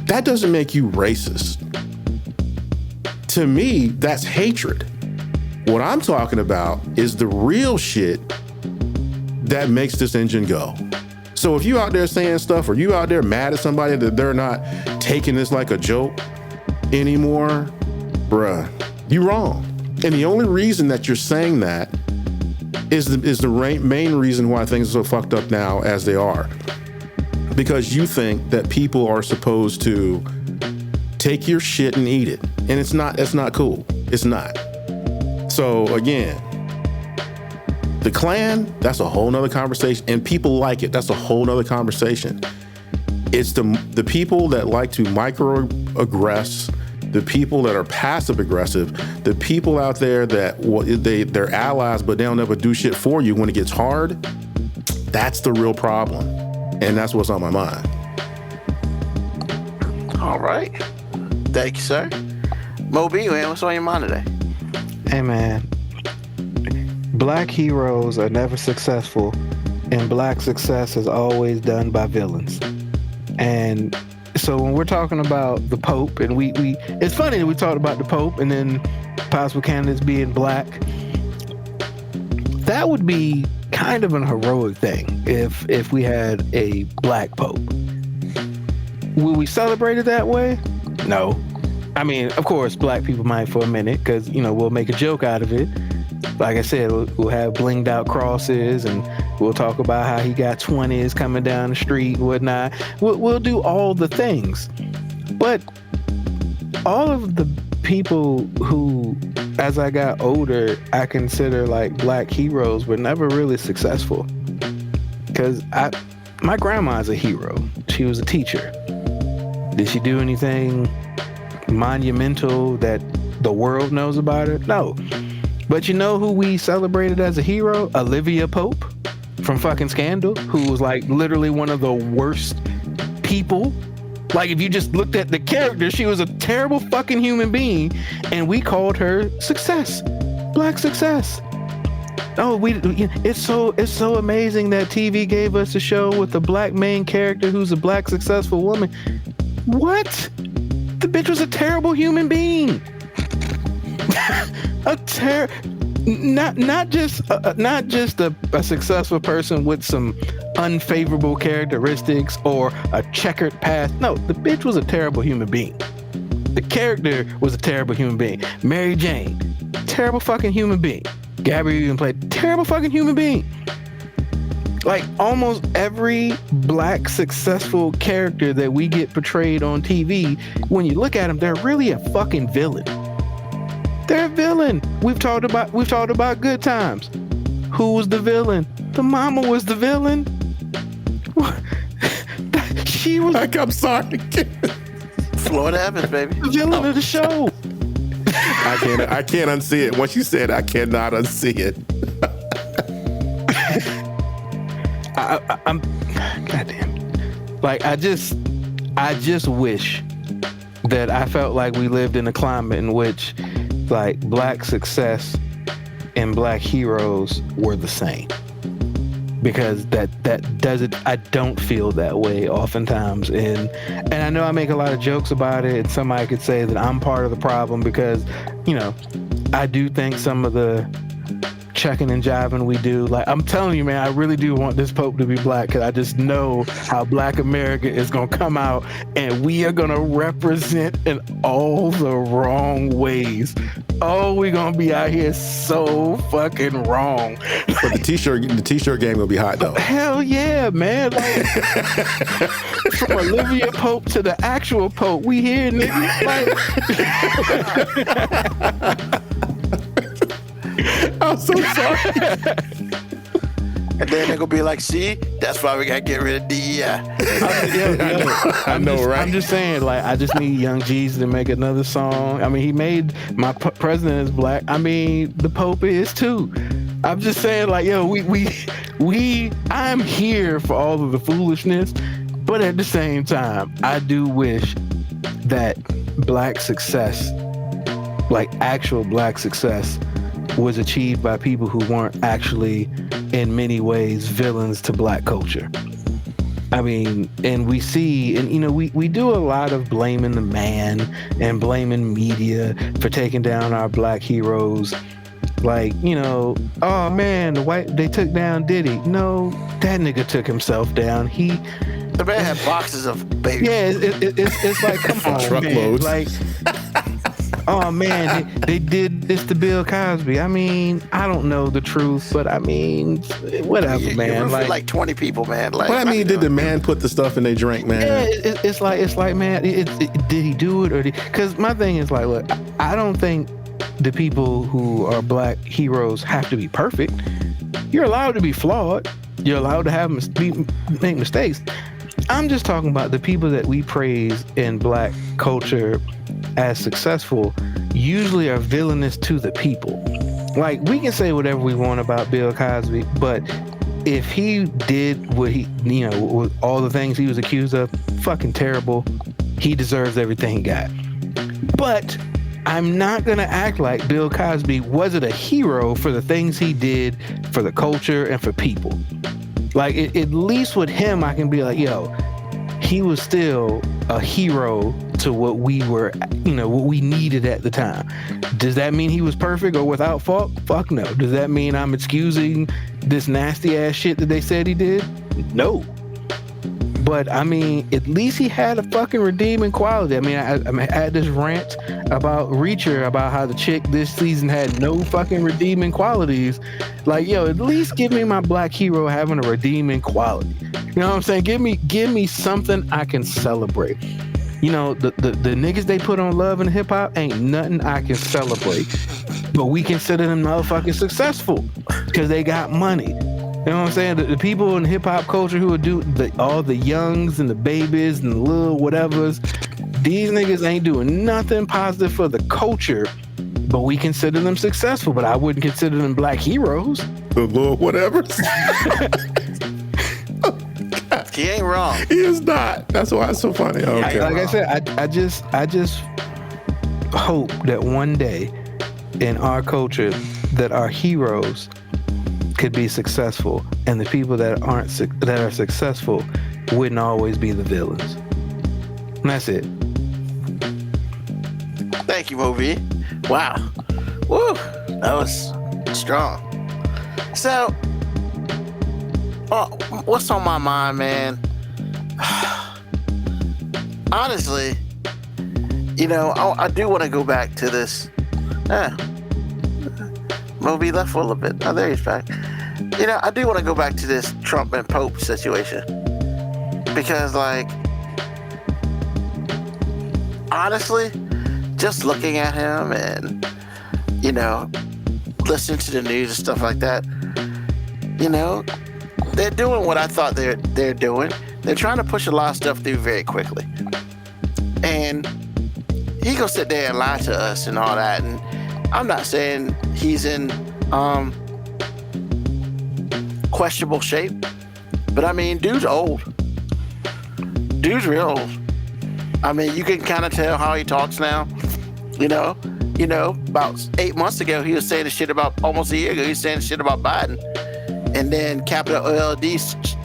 That doesn't make you racist. To me, that's hatred. What I'm talking about is the real shit that makes this engine go. So if you out there saying stuff or you out there mad at somebody that they're not taking this like a joke anymore, bruh, you wrong. And the only reason that you're saying that is the main reason why things are so fucked up now as they are. Because you think that people are supposed to take your shit and eat it. And it's not cool. It's not. So again, the Klan, that's a whole nother conversation. And people like it. That's a whole nother conversation. It's the people that like to microaggress, the people that are passive aggressive, the people out there that they're allies, but they don't ever do shit for you when it gets hard. That's the real problem. And that's what's on my mind. All right. Thank you, sir. Mo B, man, what's on your mind today? Hey, man. Black heroes are never successful, and black success is always done by villains. And so when we're talking about the Pope, and we it's funny that we talked about the Pope and then possible candidates being black. That would be kind of an heroic thing if we had a black Pope. Will we celebrate it that way? No. I mean, of course, black people might for a minute because, we'll make a joke out of it. Like I said, we'll have blinged out crosses and we'll talk about how he got 20s coming down the street and whatnot. We'll do all the things. But all of the people who, as I got older, I consider like black heroes were never really successful. Because my grandma's a hero. She was a teacher. Did she do anything monumental that the world knows about her? No. But you know who we celebrated as a hero? Olivia Pope from fucking Scandal, who was like literally one of the worst people. Like if you just looked at the character, she was a terrible fucking human being, and we called her success, black success. Oh, it's so amazing that TV gave us a show with a black main character who's a black successful woman. What? The bitch was a terrible human being. Not just a successful person with some unfavorable characteristics or a checkered past. No, the bitch was a terrible human being. The character was a terrible human being. Mary Jane, terrible fucking human being. Gabrielle even played terrible fucking human being. Like almost every black successful character that we get portrayed on TV, when you look at them, they're really a fucking villain. They're a villain. We've talked about Good Times. Who was the villain? The mama was the villain. She was. I'm sorry. Florida Evans, baby. The villain of the show. I can't unsee it. Once you said, I cannot unsee it. I'm goddamn. Like I just wish that I felt like we lived in a climate in which like black success and black heroes were the same. Because that doesn't, I don't feel that way oftentimes. And I know I make a lot of jokes about it, and somebody could say that I'm part of the problem because, I do think some of the checking and jiving we do, like I'm telling you, man, I really do want this Pope to be black because I just know how black America is going to come out and we are going to represent in all the wrong ways. Oh, we're going to be out here so fucking wrong. But the t-shirt game will be hot though. Hell yeah, man. Like, from Olivia Pope to the actual Pope, we here, nigga. Like, I'm so sorry. And then they're gonna be like, see, that's why we gotta get rid of DEI. I know, right? I'm just saying, like, I just need Young Jeezy to make another song. I mean, he made My President is Black. I mean, the Pope is too. I'm just saying, like, yo, I'm here for all of the foolishness, but at the same time, I do wish that black success, like actual black success, was achieved by people who weren't actually, in many ways, villains to black culture. I mean, and we see, and you know, we do a lot of blaming the man and blaming media for taking down our black heroes. Like, you know, oh man, they took down Diddy. No, that nigga took himself down. The man had boxes of babies. Yeah, it's like, come on, Truckloads. man. Like, oh man, they did this to Bill Cosby. I mean, I don't know the truth, but I mean, whatever, man. You're like 20 people, man. Like, Well, I mean, did the man put the stuff in their drink, man? Yeah, it's like, man, did he do it or did? Because my thing is like, look, I don't think the people who are black heroes have to be perfect. You're allowed to be flawed. You're allowed to have make mistakes. I'm just talking about the people that we praise in black culture as successful usually are villainous to the people. Like, we can say whatever we want about Bill Cosby, but if he did what he, you know, with all the things he was accused of, fucking terrible, he deserves everything he got. But I'm not going to act like Bill Cosby wasn't a hero for the things he did for the culture and for people. Like, at least with him, I can be like, yo, he was still a hero to what we were, you know, what we needed at the time. Does that mean he was perfect or without fault? Fuck no. Does that mean I'm excusing this nasty ass shit that they said he did? No. But I mean, at least he had a fucking redeeming quality. I mean, I had this rant about Reacher about how the chick this season had no fucking redeeming qualities. Like, yo, at least give me my black hero having a redeeming quality. You know what I'm saying? Give me something I can celebrate. You know, the niggas they put on Love and Hip Hop ain't nothing I can celebrate. But we consider them motherfucking successful because they got money. You know what I'm saying? The people in hip hop culture who would do all the youngs and the babies and the little whatevers, these niggas ain't doing nothing positive for the culture, but we consider them successful. But I wouldn't consider them black heroes. The little whatever. He ain't wrong. He is not. That's why it's so funny. Okay. Like I said, I just hope that one day in our culture that our heroes could be successful, and the people that are successful wouldn't always be the villains. And that's it. Thank you, Moby. Wow. Woo. That was strong. So, what's on my mind, man? Honestly, you know, I do want to go back to this. Moby left for a little bit. Oh, there he's back. You know, I do want to go back to this Trump and Pope situation. Because, like, honestly, just looking at him and, you know, listening to the news and stuff like that, you know, they're doing what I thought they're doing. They're trying to push a lot of stuff through very quickly. And he gonna sit there and lie to us and all that. And I'm not saying he's in questionable shape, but I mean, dude's old. Dude's real old. I mean, you can kind of tell how he talks now. You know, about 8 months ago, he was saying the shit about, almost a year ago, he was saying the shit about Biden. And then Capital OLD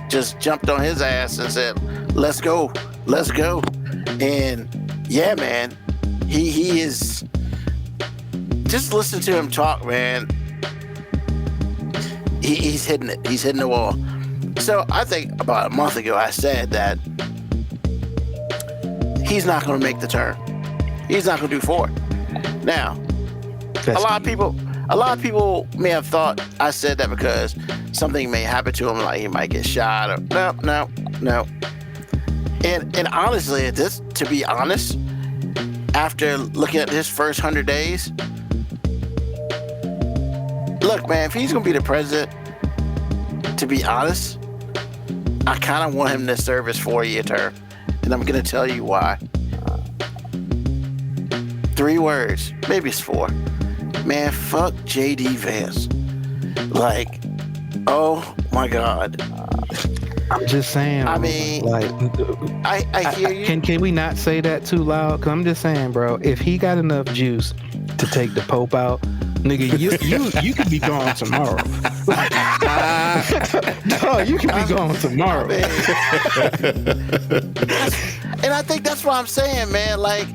just jumped on his ass and said, let's go. And yeah, man, he is, just listen to him talk, man. He's hitting it. He's hitting the wall. So I think about a month ago, I said that he's not going to make the turn. He's not going to do 4. Now, a lot of people may have thought I said that because something may happen to him, like he might get shot. Or no. And honestly, to be honest, after looking at his first 100 days, look, man, if he's gonna be the president, to be honest, I kind of want him to serve his 4-year term, and I'm gonna tell you why. 3 words, maybe it's 4. Man, fuck J.D. Vance. Like, oh my God. I'm just saying. I bro, mean, like, I hear you. Can we not say that too loud? Cause I'm just saying, bro. If he got enough juice to take the Pope out, nigga, you could be gone tomorrow. No, you can be gone tomorrow. And I think that's what I'm saying, man. Like,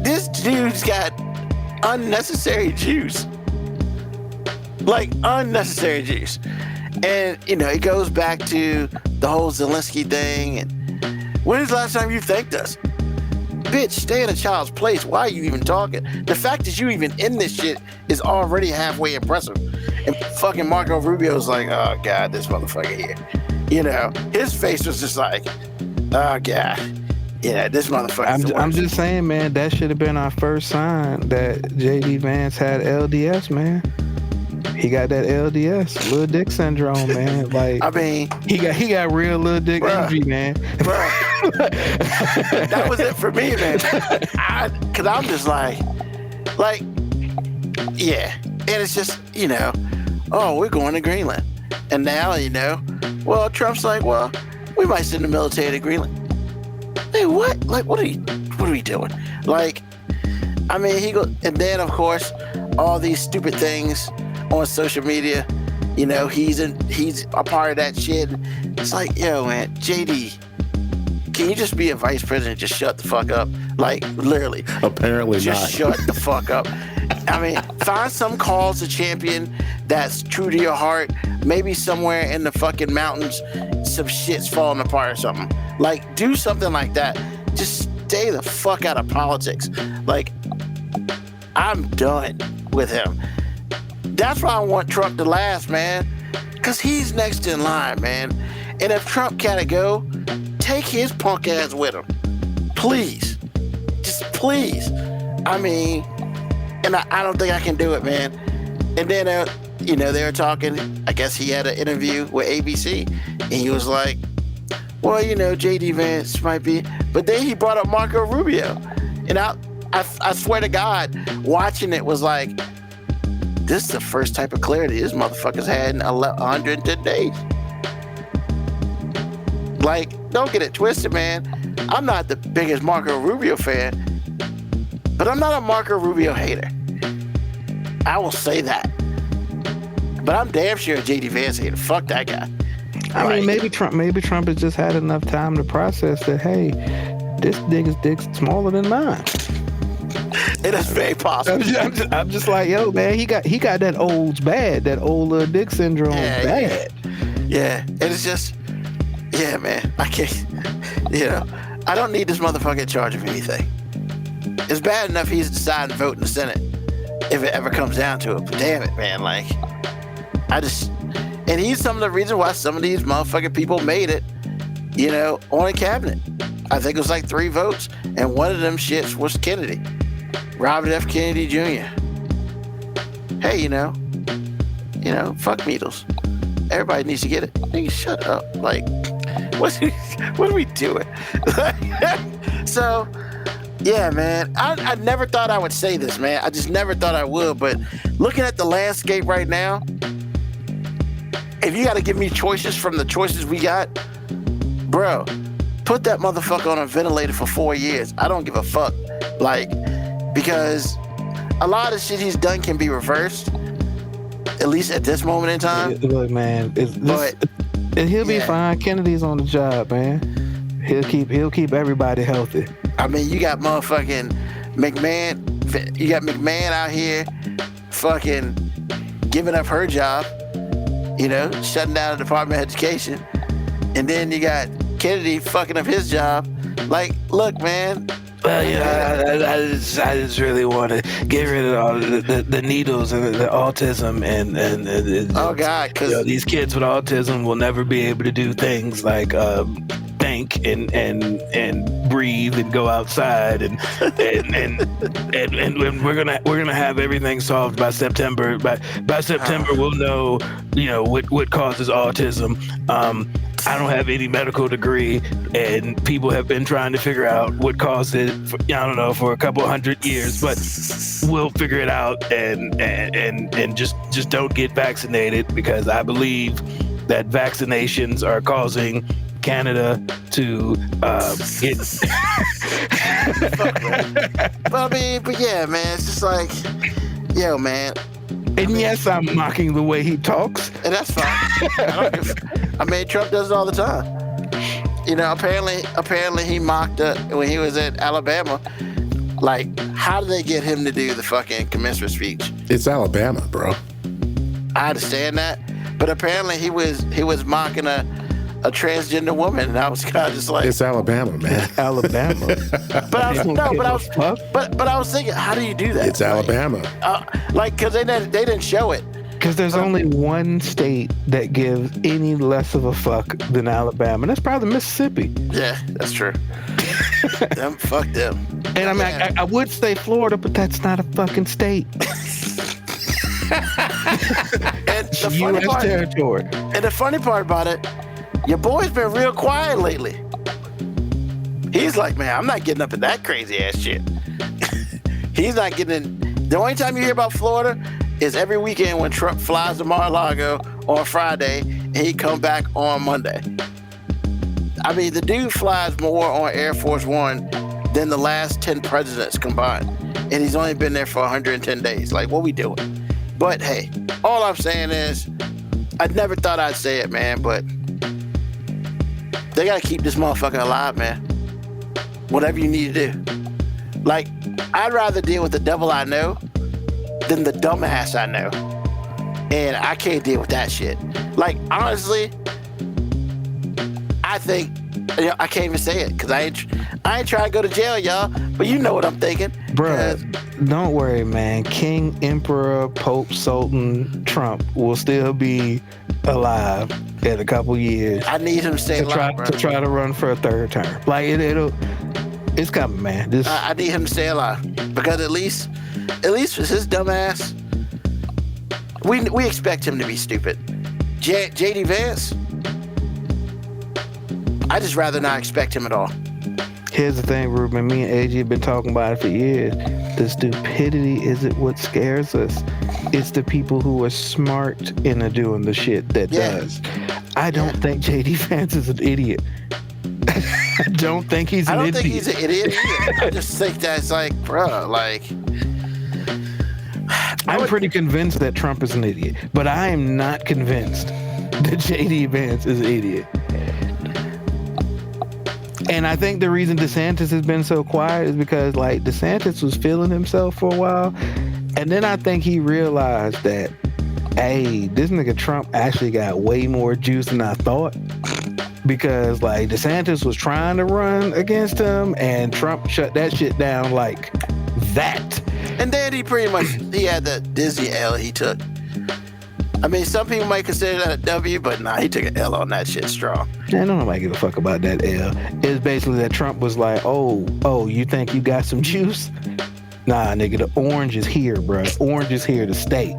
this dude's got unnecessary juice. Like, unnecessary juice. And, you know, it goes back to the whole Zelensky thing. And when is the last time you thanked us? Bitch, stay in a child's place. Why are you even talking? The fact that you even in this shit is already halfway impressive. And fucking Marco Rubio's like, oh, God, this motherfucker here. You know, his face was just like, oh, God. Yeah, this motherfucker. I'm just saying, man, that should have been our first sign that JD Vance had LDS, man. He got that LDS, little dick syndrome, man. Like, I mean, he got real little dick envy, man. That was it for me, man. Cause I'm just like, yeah. And it's just, you know, oh, we're going to Greenland. And now, you know, well, Trump's like, well, we might send the military to Greenland. Hey, what? Like, what are we doing? Like, I mean, and then of course, all these stupid things on social media, you know, he's a part of that shit. It's like, yo, man, JD, can you just be a vice president? Just shut the fuck up. Like, literally. Apparently just not. Shut the fuck up. I mean, find some cause to champion that's true to your heart. Maybe somewhere in the fucking mountains, some shit's falling apart or something. Like, do something like that. Just stay the fuck out of politics. Like, I'm done with him. That's why I want Trump to last, man. Because he's next in line, man. And if Trump gotta go, take his punk ass with him. Please. Just please. I mean, and I don't think I can do it, man. And then, you know, they were talking, I guess he had an interview with ABC. And he was like, well, you know, JD Vance might be. But then he brought up Marco Rubio. And I swear to God, watching it was like, this is the first type of clarity this motherfucker's had in 110 days. Like, don't get it twisted, man. I'm not the biggest Marco Rubio fan, but I'm not a Marco Rubio hater. I will say that. But I'm damn sure a JD Vance hater. Fuck that guy. I mean, maybe Trump has just had enough time to process that, hey, this nigga's dick's smaller than mine. It is very possible. I'm just like, yo, man, he got that old bad, that old dick syndrome bad. Yeah, and it's just, yeah, man, I can't, you know, I don't need this motherfucker in charge of anything. It's bad enough he's deciding to vote in the Senate if it ever comes down to it, but damn it, man, like, and he's some of the reason why some of these motherfucking people made it, you know, on a cabinet. I think it was like 3 votes, and one of them shits was Kennedy. Robert F. Kennedy Jr. Hey, you know, fuck Beatles. Everybody needs to get it. Nigga, shut up. Like, what are we doing? So, yeah, man. I never thought I would say this, man. I just never thought I would. But looking at the landscape right now, if you got to give me choices from the choices we got, bro, put that motherfucker on a ventilator for 4 years. I don't give a fuck. Like, because a lot of shit he's done can be reversed, at least at this moment in time. Look, man, and he'll be fine. Kennedy's on the job, man. He'll keep everybody healthy. I mean, you got motherfucking McMahon. You got McMahon out here, fucking giving up her job. You know, shutting down the Department of Education, and then you got Kennedy fucking up his job. Like, look, man. Well, you know, I just really want to get rid of all the needles and the autism and oh God, because you know, these kids with autism will never be able to do things like think and breathe and go outside and and we're gonna have everything solved by September. By September, we'll know, what causes autism. I don't have any medical degree, and people have been trying to figure out what caused it. For a couple 100 years, but we'll figure it out. And just don't get vaccinated, because I believe that vaccinations are causing Canada to get. But yeah, man, it's just like, yo, man. And yes, I'm mocking the way he talks. And that's fine. Trump does it all the time. Apparently he mocked it when he was at Alabama. Like, how did they get him to do the fucking commencement speech? It's Alabama, bro. I understand that, but apparently he was mocking a transgender woman, and I was kind of just like, it's Alabama, man. Alabama. But I was thinking, how do you do that? It's Alabama. Because they didn't show it. Because there's only one state that gives any less of a fuck than Alabama, and that's probably Mississippi. Yeah, that's true. Fuck them. And I mean, I would say Florida, but that's not a fucking state. And the U.S. territory. And the funny part about it, your boy's been real quiet lately. He's like, man, I'm not getting up in that crazy ass shit. He's not getting in. The only time you hear about Florida is every weekend when Trump flies to Mar-a-Lago on Friday and he come back on Monday. I mean, the dude flies more on Air Force One than the last 10 presidents combined. And he's only been there for 110 days. Like, what we doing? But hey, all I'm saying is, I never thought I'd say it, man, but they gotta keep this motherfucker alive, man. Whatever you need to do. Like, I'd rather deal with the devil I know than the dumbass I know. And I can't deal with that shit. Like, honestly, I think, I can't even say it, because I ain't trying to go to jail, y'all, but you know what I'm thinking. Bruh, don't worry, man. King, Emperor, Pope, Sultan, Trump will still be alive in a couple years. I need him to stay alive, bro. To try to run for a third term. Like, it's coming, man. I need him to stay alive, because at least for his dumb ass, we expect him to be stupid. JD Vance, I just rather not expect him at all. Here's the thing, Ruben. Me and AG have been talking about it for years. The stupidity isn't what scares us. It's the people who are smart into doing the shit that does. I don't think JD Vance is an idiot. I don't think he's an idiot. I don't think he's an idiot either. I just think that's like, bro, like... I'm pretty convinced that Trump is an idiot, but I am not convinced that JD Vance is an idiot. And I think the reason DeSantis has been so quiet is because, like, DeSantis was feeling himself for a while, and then I think he realized that, hey, this nigga Trump actually got way more juice than I thought. Because, like, DeSantis was trying to run against him, and Trump shut that shit down like that. And then he had the Disney L he took. I mean, some people might consider that a W, but nah, he took an L on that shit strong. Man, don't nobody give a fuck about that L. It's basically that Trump was like, oh, you think you got some juice? Nah, nigga, the orange is here, bro. Orange is here to stay.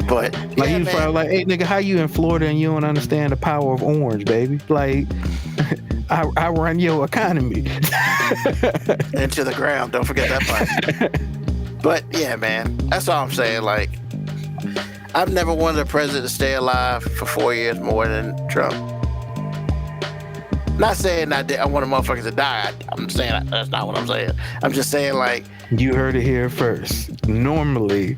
But like, he was probably like, hey, nigga, how you in Florida and you don't understand the power of orange, baby? Like, I run your economy. Into the ground. Don't forget that part. But yeah, man, that's all I'm saying. Like, I've never wanted a president to stay alive for 4 years more than Trump. Not saying I want a motherfucker to die. I'm saying that's not what I'm saying. I'm just saying, like, you heard it here first. Normally,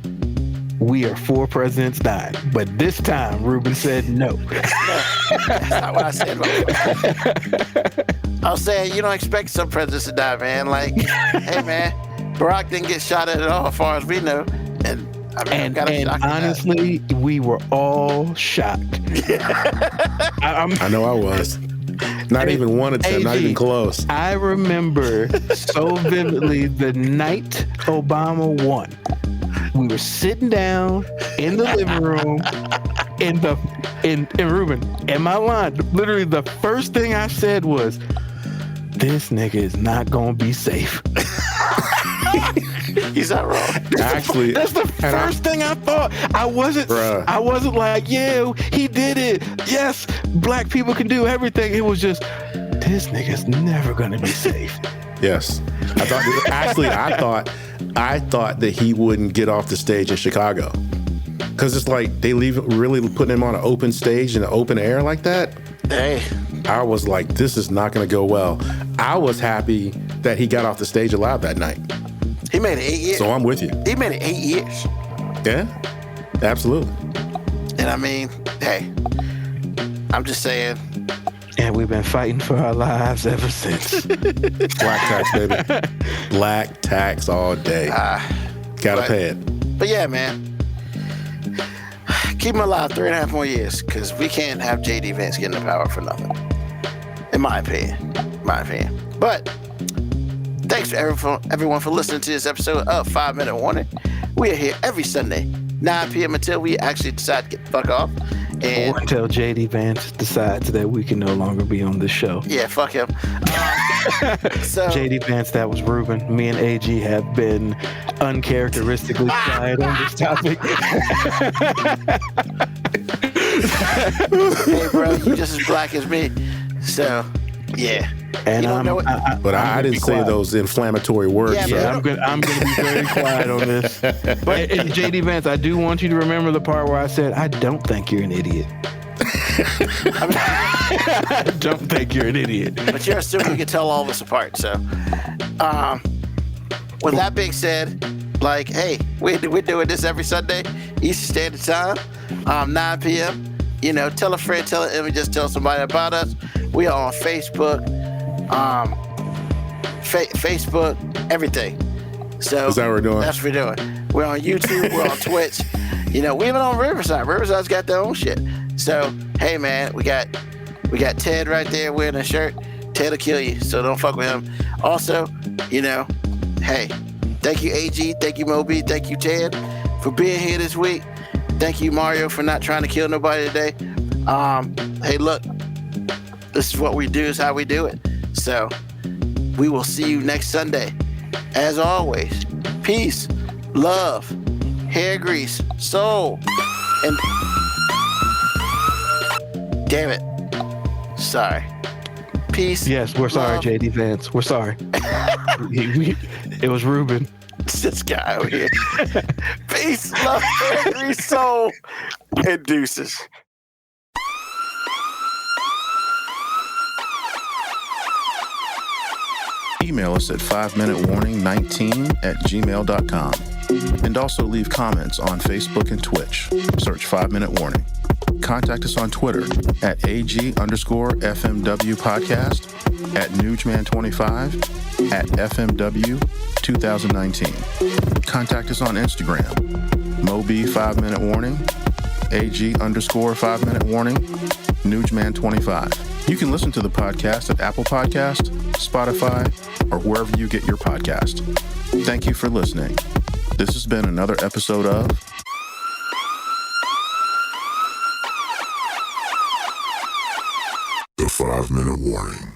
we are 4 presidents dying, but this time Ruben said no. That's not what I said. I was saying, you don't expect some presidents to die, man. Like, hey, man, Barack didn't get shot at all, as far as we know. And I mean, and honestly, we were all shocked. I know I was. Not even one attempt, not even close. I remember so vividly the night Obama won. We were sitting down in the living room, in Ruben, in my line. Literally, the first thing I said was, this nigga is not gonna be safe. He's not wrong. Actually, That's the first thing I thought. I wasn't like, yeah, he did it. Yes, black people can do everything. It was just, this nigga's never gonna be safe. Yes. I thought that he wouldn't get off the stage in Chicago. Because it's like they really putting him on an open stage in the open air like that. Hey. I was like, this is not going to go well. I was happy that he got off the stage alive that night. He made it 8 years. So I'm with you. He made it 8 years. Yeah, absolutely. And I mean, hey, I'm just saying. And we've been fighting for our lives ever since. Black tax, baby. Black tax all day. Gotta pay it. But yeah, man. Keep him alive 3.5 more years, because we can't have JD Vance getting the power for nothing. In my opinion. But thanks to everyone for listening to this episode of 5 Minute Warning. We are here every Sunday, 9 p.m. until we actually decide to get the fuck off. And or until JD Vance decides that we can no longer be on this show. Yeah, fuck him. So JD Vance, that was Ruben. Me and AG have been uncharacteristically quiet on this topic. Hey, bro, you just as black as me. So, yeah. And I didn't say those inflammatory words. Yeah, I'm gonna be very quiet on this. But JD Vance, I do want you to remember the part where I said, I don't think you're an idiot. I don't think you're an idiot. But you're assuming you can tell all of us apart. So, with that being said, like, hey, we're doing this every Sunday, Eastern Standard Time, 9 p.m. You know, tell a friend, tell an enemy, just tell somebody about us. We are on Facebook, Facebook, everything. So is that what we're doing? That's what we're doing. We're on YouTube, we're on Twitch. You know, we're even on Riverside. Riverside's got their own shit. So, hey man, we got Ted right there wearing a shirt. Ted will kill you, so don't fuck with him. Also, you know, hey, thank you AG, thank you Moby, thank you Ted for being here this week. Thank you Mario for not trying to kill nobody today. Hey, look, this is what we do, is how we do it. So, we will see you next Sunday. As always, peace, love, hair grease, soul, and damn it, sorry. Peace. Yes, we're sorry, love. JD Vance. We're sorry. It was Ruben. It's this guy over here. Peace, love, hair grease, soul, and deuces. Email us at 5minutewarning19@gmail.com. And also leave comments on Facebook and Twitch. Search 5 Minute Warning. Contact us on Twitter at AG_FMW Podcast, at Newsman25, at FMW 2019. Contact us on Instagram, Moby 5 Minute Warning, AG_5 Minute Warning, Newsman25. You can listen to the podcast at Apple Podcast, Spotify, or wherever you get your podcast. Thank you for listening. This has been another episode of The 5 Minute Warning.